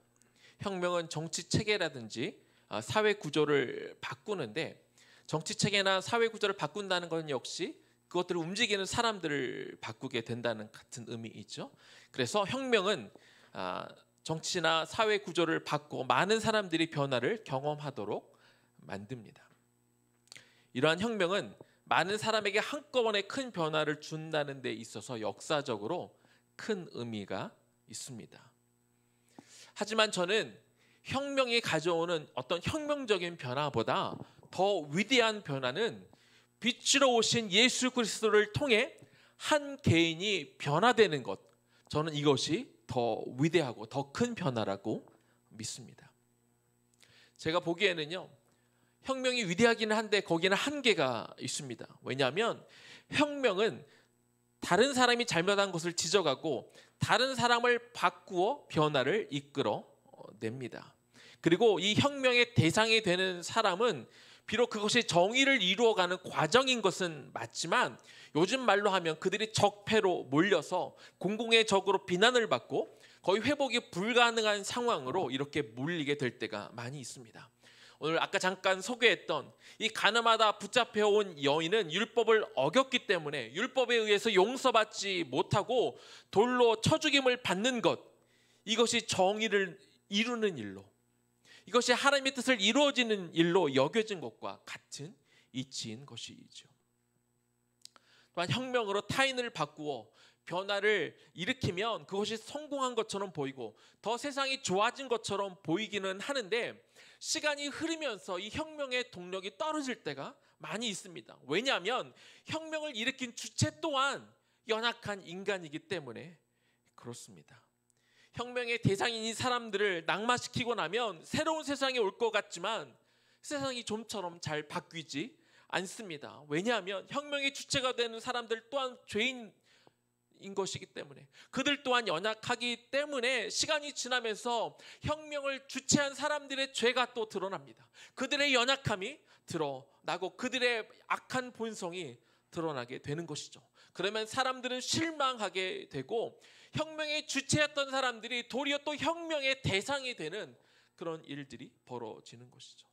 혁명은 정치 체계라든지 사회 구조를 바꾸는데 정치 체계나 사회 구조를 바꾼다는 것 역시 그것들을 움직이는 사람들을 바꾸게 된다는 같은 의미이죠. 그래서 혁명은 정치나 사회 구조를 바꾸고 많은 사람들이 변화를 경험하도록 만듭니다. 이러한 혁명은 많은 사람에게 한꺼번에 큰 변화를 준다는 데 있어서 역사적으로 큰 의미가 있습니다. 하지만 저는 혁명이 가져오는 어떤 혁명적인 변화보다 더 위대한 변화는 빛으로 오신 예수 그리스도를 통해 한 개인이 변화되는 것, 저는 이것이 더 위대하고 더 큰 변화라고 믿습니다. 제가 보기에는요, 혁명이 위대하기는 한데 거기는 한계가 있습니다. 왜냐하면 혁명은 다른 사람이 잘못한 것을 지적하고 다른 사람을 바꾸어 변화를 이끌어 냅니다. 그리고 이 혁명의 대상이 되는 사람은 비록 그것이 정의를 이루어가는 과정인 것은 맞지만 요즘 말로 하면 그들이 적폐로 몰려서 공공의 적으로 비난을 받고 거의 회복이 불가능한 상황으로 이렇게 몰리게 될 때가 많이 있습니다. 오늘 아까 잠깐 소개했던 이 가늠하다 붙잡혀온 여인은 율법을 어겼기 때문에 율법에 의해서 용서받지 못하고 돌로 쳐 죽임을 받는 것, 이것이 정의를 이루는 일로, 이것이 하나님의 뜻을 이루어지는 일로 여겨진 것과 같은 이치인 것이죠. 또한 혁명으로 타인을 바꾸어 변화를 일으키면 그것이 성공한 것처럼 보이고 더 세상이 좋아진 것처럼 보이기는 하는데 시간이 흐르면서 이 혁명의 동력이 떨어질 때가 많이 있습니다. 왜냐하면 혁명을 일으킨 주체 또한 연약한 인간이기 때문에 그렇습니다. 혁명의 대상인 이 사람들을 낙마시키고 나면 새로운 세상이 올 것 같지만 세상이 좀처럼 잘 바뀌지 않습니다. 왜냐하면 혁명의 주체가 되는 사람들 또한 죄인인 것이기 때문에, 그들 또한 연약하기 때문에 시간이 지나면서 혁명을 주체한 사람들의 죄가 또 드러납니다. 그들의 연약함이 드러나고 그들의 악한 본성이 드러나게 되는 것이죠. 그러면 사람들은 실망하게 되고 혁명의 주체였던 사람들이 도리어 또 혁명의 대상이 되는 그런 일들이 벌어지는 것이죠.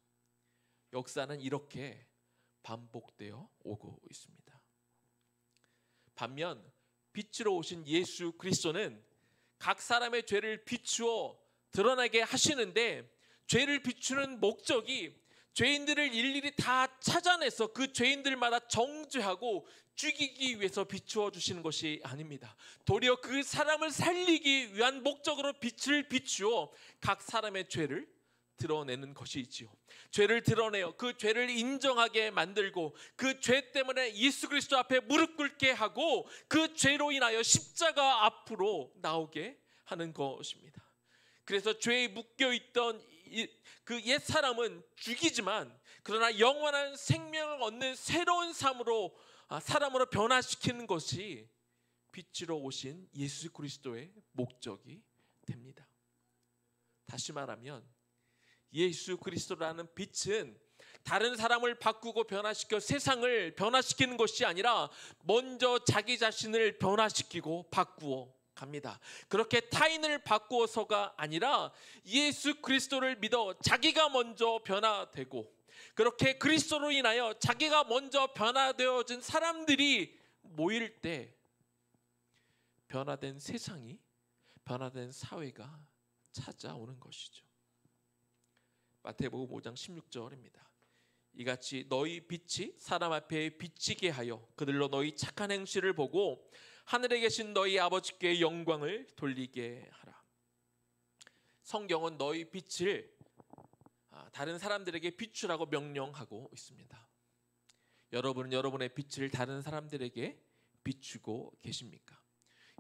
역사는 이렇게 반복되어 오고 있습니다. 반면 빛으로 오신 예수 그리스도는 각 사람의 죄를 비추어 드러나게 하시는데, 죄를 비추는 목적이 죄인들을 일일이 다 찾아내서 그 죄인들마다 정죄하고 죽이기 위해서 비추어 주시는 것이 아닙니다. 도리어 그 사람을 살리기 위한 목적으로 빛을 비추어 각 사람의 죄를 드러내는 것이지요. 죄를 드러내어 그 죄를 인정하게 만들고 그 죄 때문에 예수 그리스도 앞에 무릎 꿇게 하고 그 죄로 인하여 십자가 앞으로 나오게 하는 것입니다. 그래서 죄에 묶여있던 그 옛 사람은 죽이지만 그러나 영원한 생명을 얻는 새로운 삶으로 사람으로 변화시키는 것이 빛으로 오신 예수 그리스도의 목적이 됩니다. 다시 말하면 예수 그리스도라는 빛은 다른 사람을 바꾸고 변화시켜 세상을 변화시키는 것이 아니라 먼저 자기 자신을 변화시키고 바꾸어 갑니다. 그렇게 타인을 바꾸어서가 아니라 예수 그리스도를 믿어 자기가 먼저 변화되고, 그렇게 그리스도로 인하여 자기가 먼저 변화되어진 사람들이 모일 때 변화된 세상이, 변화된 사회가 찾아오는 것이죠. 마태복음 5장 16절입니다. 이같이 너희 빛이 사람 앞에 비치게 하여 그들로 너희 착한 행실을 보고 하늘에 계신 너희 아버지께 영광을 돌리게 하라. 성경은 너희 빛을 다른 사람들에게 비추라고 명령하고 있습니다. 여러분은 여러분의 빛을 다른 사람들에게 비추고 계십니까?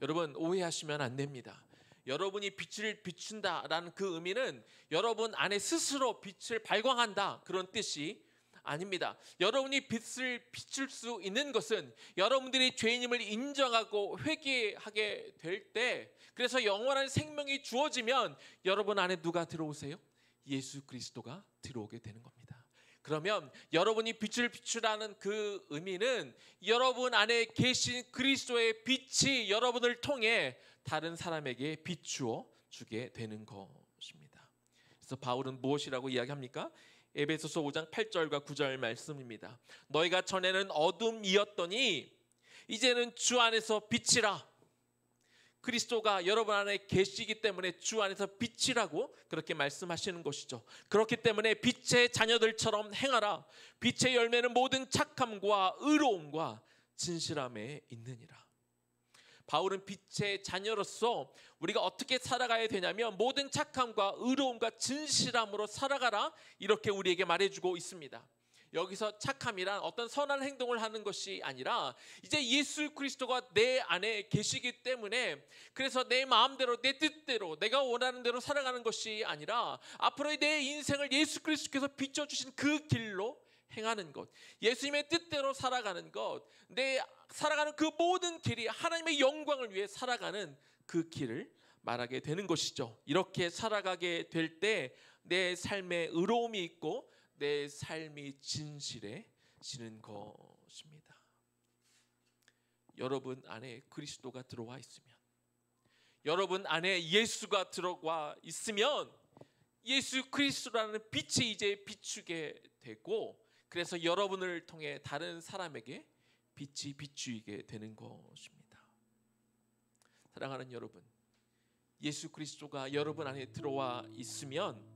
여러분, 오해하시면 안 됩니다. 여러분이 빛을 비춘다라는 그 의미는 여러분 안에 스스로 빛을 발광한다, 그런 뜻이 아닙니다. 여러분이 빛을 비출 수 있는 것은 여러분들이 죄인임을 인정하고 회개하게 될 때, 그래서 영원한 생명이 주어지면 여러분 안에 누가 들어오세요? 예수 그리스도가 들어오게 되는 겁니다. 그러면 여러분이 빛을 비추라는 그 의미는 여러분 안에 계신 그리스도의 빛이 여러분을 통해 다른 사람에게 비추어 주게 되는 것입니다. 그래서 바울은 무엇이라고 이야기합니까? 에베소서 5장 8절과 9절 말씀입니다. 너희가 전에는 어둠이었더니 이제는 주 안에서 빛이라. 그리스도가 여러분 안에 계시기 때문에 주 안에서 빛이라고 그렇게 말씀하시는 것이죠. 그렇기 때문에 빛의 자녀들처럼 행하라. 빛의 열매는 모든 착함과 의로움과 진실함에 있느니라. 바울은 빛의 자녀로서 우리가 어떻게 살아가야 되냐면 모든 착함과 의로움과 진실함으로 살아가라, 이렇게 우리에게 말해주고 있습니다. 여기서 착함이란 어떤 선한 행동을 하는 것이 아니라 이제 예수 그리스도가 내 안에 계시기 때문에, 그래서 내 마음대로 내 뜻대로 내가 원하는 대로 살아가는 것이 아니라 앞으로의 내 인생을 예수 그리스도께서 비춰주신 그 길로 행하는 것, 예수님의 뜻대로 살아가는 것, 내 살아가는 그 모든 길이 하나님의 영광을 위해 살아가는 그 길을 말하게 되는 것이죠. 이렇게 살아가게 될 때 내 삶에 의로움이 있고 내 삶이 진실해지는 것입니다. 여러분 안에 그리스도가 들어와 있으면, 여러분 안에 예수가 들어와 있으면 예수 그리스도라는 빛이 이제 비추게 되고, 그래서 여러분을 통해 다른 사람에게 빛이 비추이게 되는 것입니다. 사랑하는 여러분, 예수 그리스도가 여러분 안에 들어와 있으면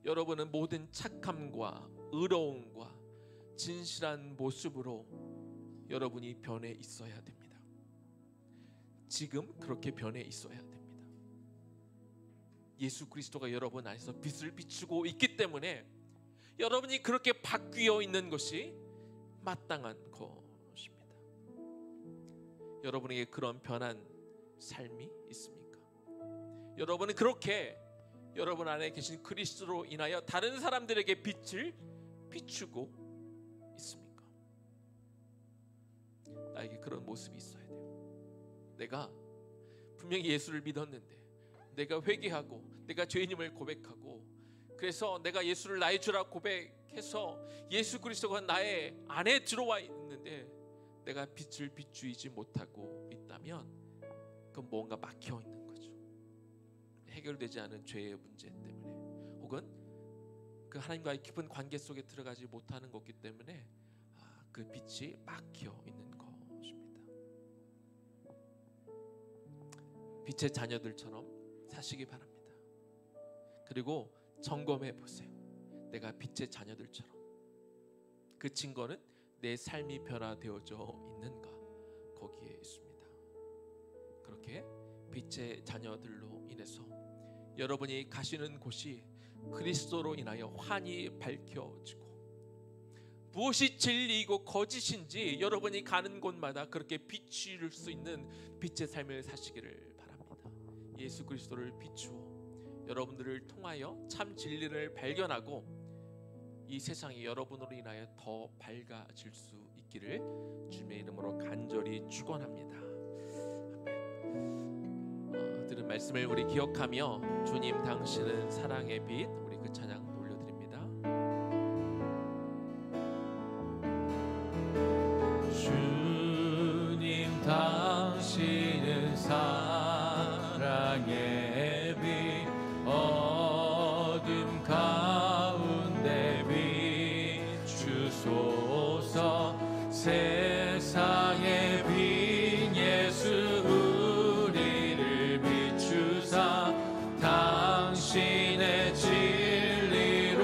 여러분은 모든 착함과 의로움과 진실한 모습으로 여러분이 변해 있어야 됩니다. 지금 그렇게 변해 있어야 됩니다. 예수 그리스도가 여러분 안에서 빛을 비추고 있기 때문에 여러분이 그렇게 바뀌어 있는 것이 마땅한 것입니다. 여러분에게 그런 변한 삶이 있습니까? 여러분은 그렇게 여러분 안에 계신 그리스도로 인하여 다른 사람들에게 빛을 비추고 있습니까? 나에게 그런 모습이 있어야 돼요. 내가 분명히 예수를 믿었는데, 내가 회개하고 내가 죄인임을 고백하고, 그래서 내가 예수를 나의 주라 고백해서 예수 그리스도가 나의 안에 들어와 있는데 내가 빛을 비추이지 못하고 있다면 그건 뭔가 막혀 있는 거죠. 해결되지 않은 죄의 문제 때문에, 혹은 그 하나님과의 깊은 관계 속에 들어가지 못하는 것이기 때문에 그 빛이 막혀 있는 것입니다. 빛의 자녀들처럼 사시기 바랍니다. 그리고 점검해 보세요. 내가 빛의 자녀들처럼 그 증거는 내 삶이 변화되어져 있는가, 거기에 있습니다. 그렇게 빛의 자녀들로 인해서 여러분이 가시는 곳이 그리스도로 인하여 환히 밝혀지고, 무엇이 진리이고 거짓인지 여러분이 가는 곳마다 그렇게 비추일 수 있는 빛의 삶을 사시기를 바랍니다. 예수 그리스도를 비추어 여러분들을 통하여 참 진리를 발견하고 이 세상이 여러분으로 인하여 더 밝아질 수 있기를 주님의 이름으로 간절히 축원합니다. 아멘. 들은 말씀을 우리 기억하며 주님 당신은 사랑의 빛, 우리 그 찬양 올려드립니다. 주님 당신은 사랑의 빛, 어둠 가운데 비추소서. 세상의 빛 예수 우리를 비추사, 당신의 진리로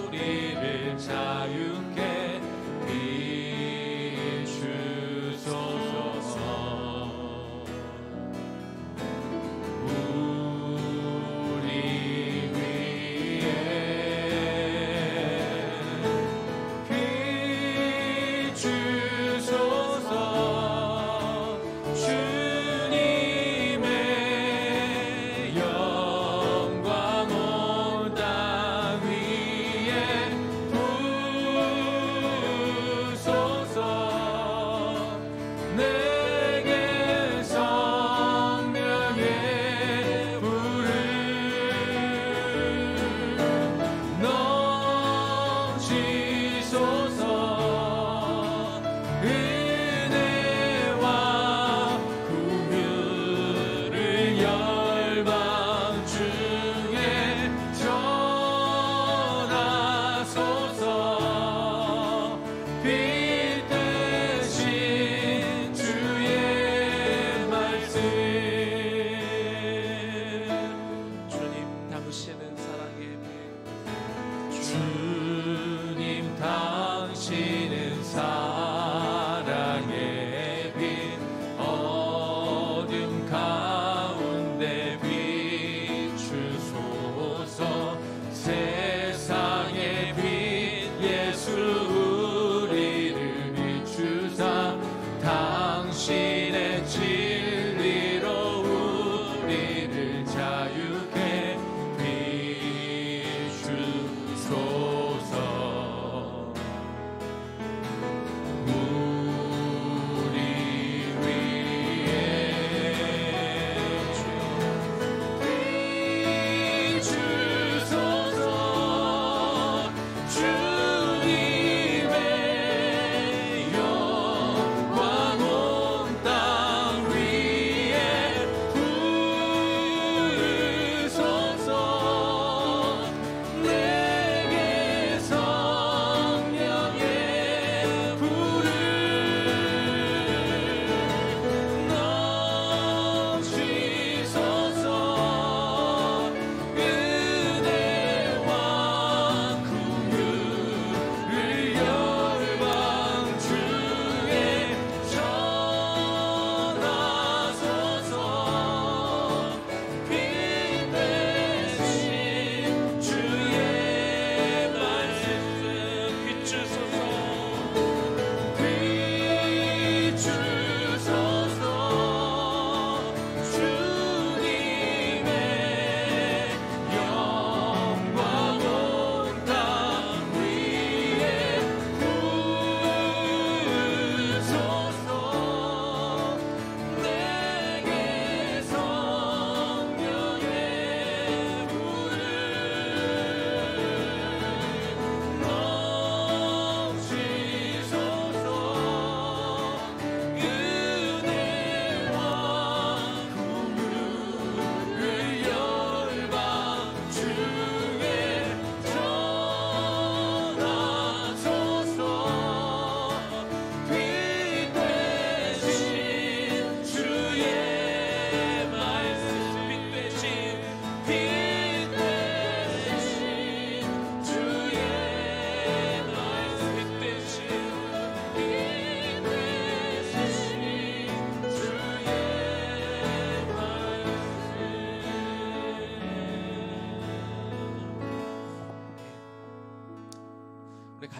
우리를 자유케 비추소서.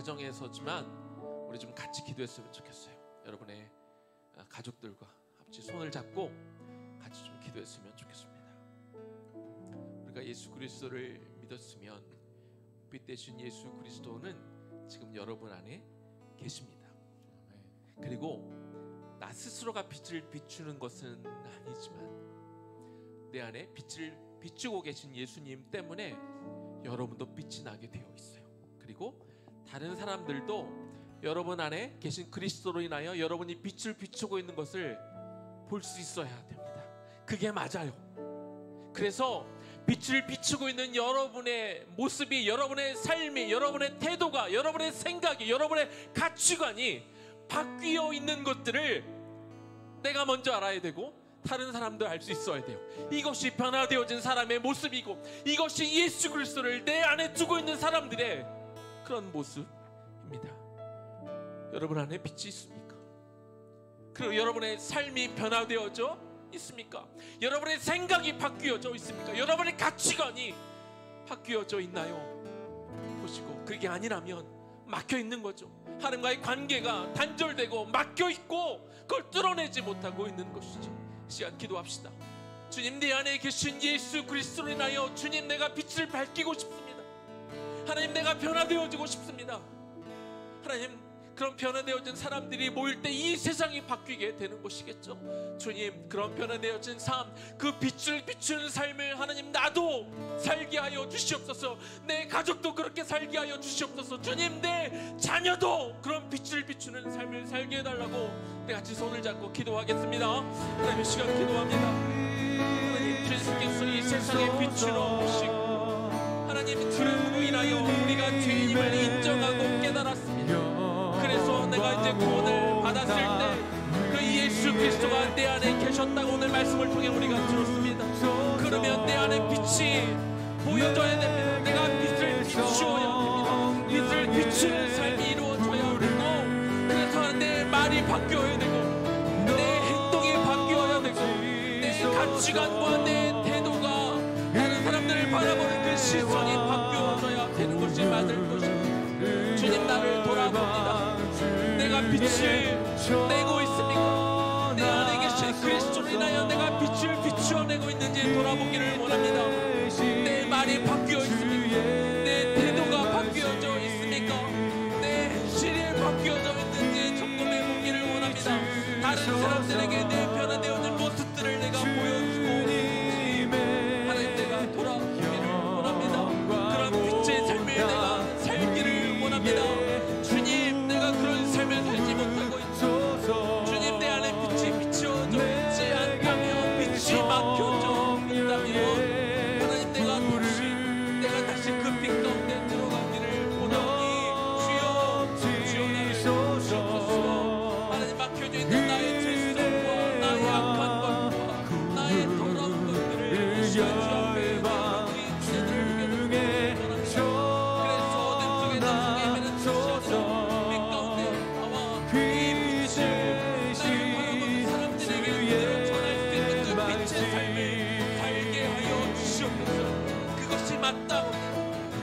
가정에서지만 우리 좀 같이 기도했으면 좋겠어요. 여러분의 가족들과 같이 손을 잡고 같이 좀 기도했으면 좋겠습니다. 우리가 예수 그리스도를 믿었으면 빛 대신 예수 그리스도는 지금 여러분 안에 계십니다. 그리고 나 스스로가 빛을 비추는 것은 아니지만 내 안에 빛을 비추고 계신 예수님 때문에 여러분도 빛이 나게 되어 있어요. 그리고 다른 사람들도 여러분 안에 계신 그리스도로 인하여 여러분이 빛을 비추고 있는 것을 볼 수 있어야 됩니다. 그게 맞아요. 그래서 빛을 비추고 있는 여러분의 모습이, 여러분의 삶이, 여러분의 태도가, 여러분의 생각이, 여러분의 가치관이 바뀌어 있는 것들을 내가 먼저 알아야 되고 다른 사람도 알 수 있어야 돼요. 이것이 변화되어진 사람의 모습이고 이것이 예수 그리스도를 내 안에 두고 있는 사람들의 그런 모습입니다. 여러분 안에 빛이 있습니까? 그리고 여러분의 삶이 변화되어져 있습니까? 여러분의 생각이 바뀌어져 있습니까? 여러분의 가치관이 바뀌어져 있나요? 보시고 그게 아니라면 막혀 있는 거죠. 하나님과의 관계가 단절되고 막혀 있고 그걸 뚫어내지 못하고 있는 것이죠. 시간 기도합시다. 주님, 내 안에 계신 예수 그리스도로 인하여 주님, 내가 빛을 밝히고 싶습니다. 하나님, 내가 변화되어지고 싶습니다. 하나님, 그런 변화되어진 사람들이 모일 때 이 세상이 바뀌게 되는 것이겠죠. 주님, 그런 변화되어진 삶, 그 빛을 비추는 삶을 하나님 나도 살게 하여 주시옵소서. 내 가족도 그렇게 살게 하여 주시옵소서. 주님, 내 자녀도 그런 빛을 비추는 삶을 살게 해달라고 우리 같이 손을 잡고 기도하겠습니다. 하나님, 이 시간 기도합니다. 하나님, 주님께서 이 세상에 빛을 얻으시고 하나님, 주님으로 인하여 우리가 죄임을 인정하고 깨달았습니다. 그래서 내가 이제 구원을 받았을 때 그 예수 그리스도가 내 안에 계셨다고 오늘 말씀을 통해 우리가 들었습니다. 그러면 내 안에 빛이 보여져야 됩니다. 내가 빛을 비추어야 됩니다. 빛을 비추는 삶이 이루어져야 되고, 그래서 내 말이 바뀌어야 되고 내 행동이 바뀌어야 되고 내 가치관과 내 태도가 다른 사람들을 바라보는 그 시선이 바뀌어져야 되는 것이 맞을 것입니다. 주님, 나를 돌아봅니다. 내가 빛을 내고 있습니까? 내 안에 계신 그리스도로 인하여 내가 빛을 비추어내고 있는지 돌아보기를 원합니다. 내 말이 바뀌어 있습니까? 내 태도가 바뀌어져 있습니까? 내 행실이 바뀌어져 있는지 점검해 보기를 원합니다. 다른 사람들에게 내 변화되어진 모습들을 내가 보여주고 하나님, 내가 돌아보기를 원합니다. 그런 빛의 삶을 내가 살기를 원합니다. 주님, 내가 그런 삶을 살지 못하고 있죠. 주님, 내 안에 빛이 비춰져 있지 않다면, 빛이 막혀져 있다면 하나님, 내가 다시 그 빛 가운데 들어가기를 원하오니 주여, 주여 나를 주옵소서. 하나님, 막혀져 있는 나의 질서와 나의 악한 것과 나의 더러운 것들을 주 앞에 우리 주님을 보게 원합니다. 그래서 어둠 속에 남성에 매는 주셔서 빛 가운데 나와 이 빛을 나를 바라보는 사람들에게 그대로 전할 수 있는 그 빛의 삶을 살게 하여 주시옵소서. 그것이 마땅합니다.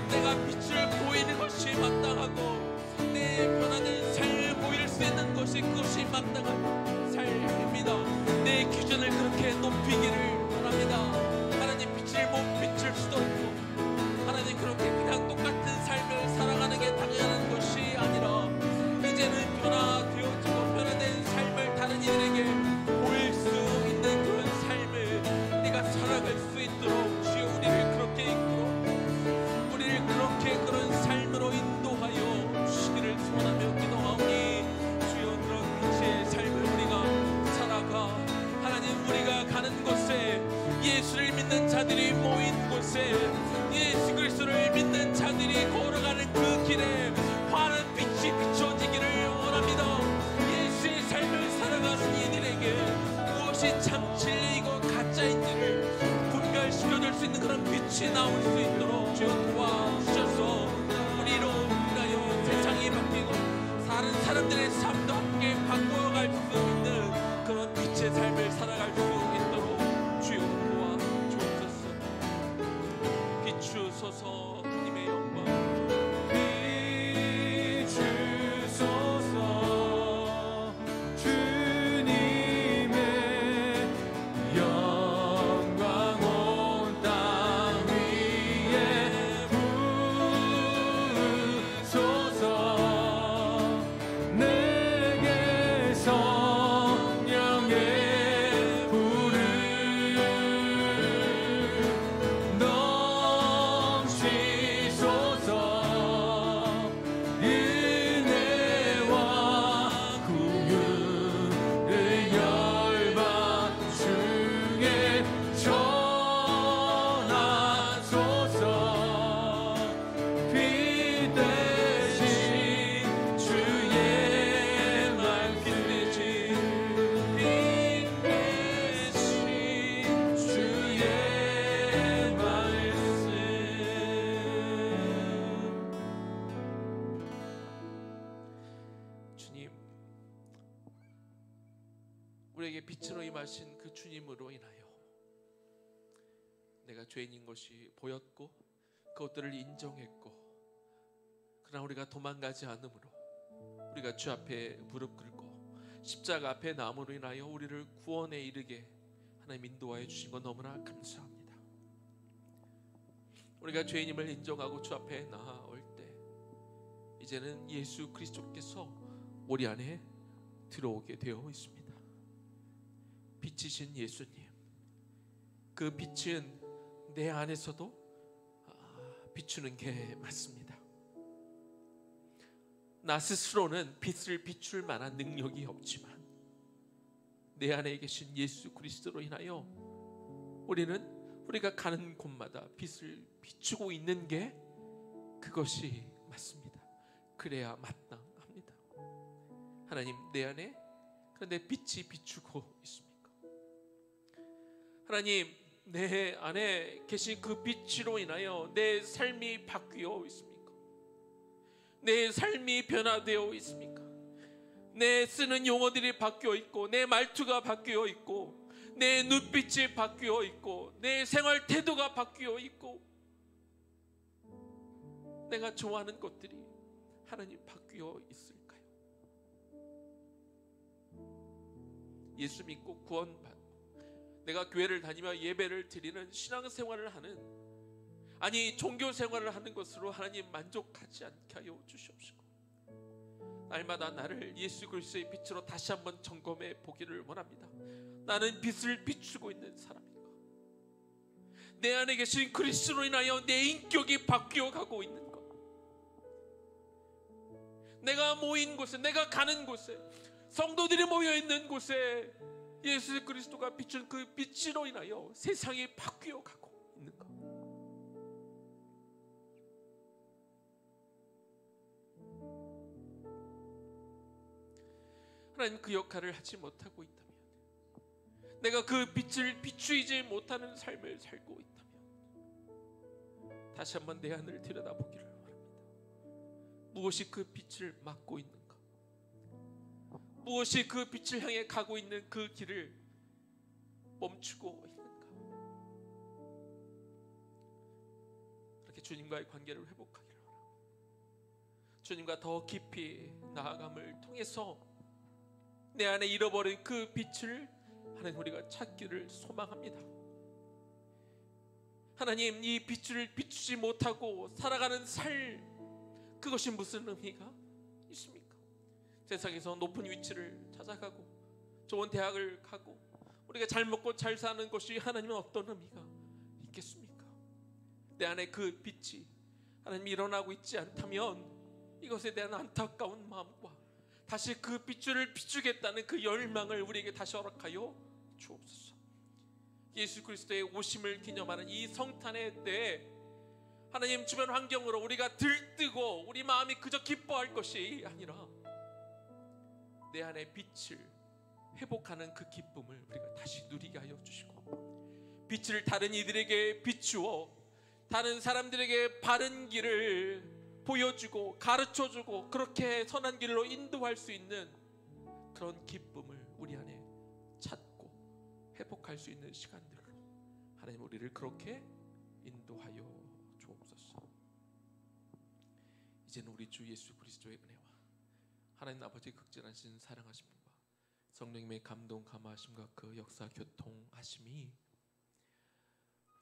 내가 빛을 보이는 것이 마땅하고 내 변화된 삶을 보일 수 있는 것이, 그것이 마땅한 삶입니다. 내 기준을 그렇게 높이기를 원합니다. 하나님, 빛을 못 비출 수도 없고 하나님, 그렇게 그냥 똑같은 삶을 살아가는 게 당연한 것이 아니라 이제는 변화되어지고 변화된 삶을 다른 이들에게 보일 수 있는 그런 삶을 내가 살아갈 수 있도록 주여 우리를 그렇게 이끌어 우리를 그렇게 그런 삶으로 인도하여 주시기를 소원하며 기도하오니 주여, 그런 빛의 삶을 우리가 살아가 하나님, 우리가 가는 곳에 예수를 믿는 자들이 모인 곳에 예수 그리스도를 믿는 자들이 걸어가는 그 길에 환한 빛이 비춰지기를 원합니다. 예수의 삶을 살아가는 이들에게 무엇이 참 진리이고 가짜인지를 분별시켜줄 수 있는 그런 빛이 나올 수 있도록 주여 도와주셔서 우리로 인하여 세상이 바뀌고 다른 사람들의 삶도 함께 바꿔갈 수 있는 그런 빛의 삶을 살아갈 수 있도록 주여 도와주옵소서. 비추소서. 주님의 영광 우리에게 빛으로 임하신 그 주님으로 인하여 내가 죄인인 것이 보였고 그것들을 인정했고, 그러나 우리가 도망가지 않으므로 우리가 주 앞에 무릎 꿇고 십자가 앞에 나옴으로 인하여 우리를 구원에 이르게 하나님 인도하여 주신 것 너무나 감사합니다. 우리가 죄인임을 인정하고 주 앞에 나아올 때 이제는 예수 그리스도께서 우리 안에 들어오게 되어 있습니다. 빛이신 예수님, 그 빛은 내 안에서도 비추는 게 맞습니다. 나 스스로는 빛을 비출 만한 능력이 없지만 내 안에 계신 예수 그리스도로 인하여 우리가 가는 곳마다 빛을 비추고 있는 게 그것이 맞습니다. 그래야 마땅합니다. 하나님, 내 안에 그런데 빛이 비추고 있습니까? 하나님, 내 안에 계신 그 빛으로 인하여 내 삶이 바뀌어 있습니까? 내 삶이 변화되어 있습니까? 내 쓰는 용어들이 바뀌어 있고, 내 말투가 바뀌어 있고, 내 눈빛이 바뀌어 있고, 내 생활 태도가 바뀌어 있고, 내가 좋아하는 것들이 하나님 바뀌어 있을까요? 예수 믿고 구원받고 내가 교회를 다니며 예배를 드리는 신앙생활을 하는, 아니 종교 생활을 하는 것으로 하나님 만족하지 않게 하여 주시옵시고, 날마다 나를 예수 그리스도의 빛으로 다시 한번 점검해 보기를 원합니다. 나는 빛을 비추고 있는 사람인가? 내 안에 계신 그리스도로 인하여 내 인격이 바뀌어 가고 있는가? 내가 모인 곳에, 내가 가는 곳에, 성도들이 모여 있는 곳에 예수 그리스도가 비춘 그 빛으로 인하여 세상이 바뀌어 가고 있는가? 하나님, 그 역할을 하지 못하고 있다면, 내가 그 빛을 비추이지 못하는 삶을 살고 있다면 다시 한번 내 안을 들여다보기를 원합니다. 무엇이 그 빛을 막고 있는가? 무엇이 그 빛을 향해 가고 있는 그 길을 멈추고 있는가? 그렇게 주님과의 관계를 회복하기를 원하고, 주님과 더 깊이 나아감을 통해서 내 안에 잃어버린 그 빛을 하나님 우리가 찾기를 소망합니다. 하나님, 이 빛을 비추지 못하고 살아가는 삶, 그것이 무슨 의미가 있습니까? 세상에서 높은 위치를 찾아가고 좋은 대학을 가고 우리가 잘 먹고 잘 사는 것이 하나님은 어떤 의미가 있겠습니까? 내 안에 그 빛이 하나님 일어나고 있지 않다면 이것에 대한 안타까운 마음과 다시 그 빛을 비추겠다는 그 열망을 우리에게 다시 허락하여 주옵소서. 예수 그리스도의 오심을 기념하는 이 성탄의 때에 하나님, 주변 환경으로 우리가 들뜨고 우리 마음이 그저 기뻐할 것이 아니라 내 안에 빛을 회복하는 그 기쁨을 우리가 다시 누리게 하여 주시고, 빛을 다른 이들에게 비추어 다른 사람들에게 바른 길을 보여주고 가르쳐주고 그렇게 선한 길로 인도할 수 있는 그런 기쁨을 우리 안에 찾고 회복할 수 있는 시간들로 하나님 우리를 그렇게 인도하여 주옵소서. 이제는 우리 주 예수 그리스도의 은혜와 하나님 아버지의 극진하신 사랑하심과 성령님의 감동 감화하심과 그 역사 교통하심이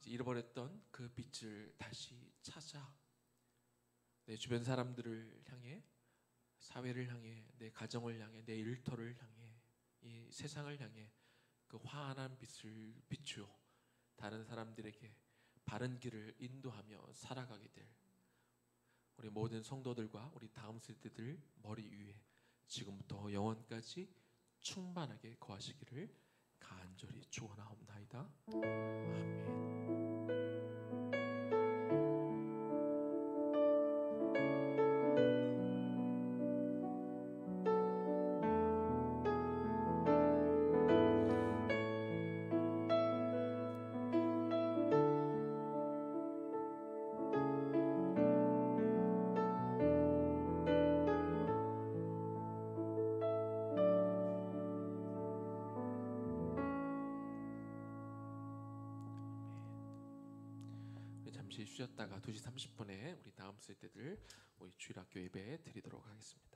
잃어버렸던 그 빛을 다시 찾아 내 주변 사람들을 향해, 사회를 향해, 내 가정을 향해, 내 일터를 향해, 이 세상을 향해 그 환한 빛을 비추어 다른 사람들에게 바른 길을 인도하며 살아가게 될 우리 모든 성도들과 우리 다음 세대들 머리 위에 지금부터 영원까지 충만하게 거하시기를 간절히 축원하옵나이다. 아멘. 잠시 쉬었다가 2시 30분에 우리 다음 세대들 우리 주일학교 예배 드리도록 하겠습니다.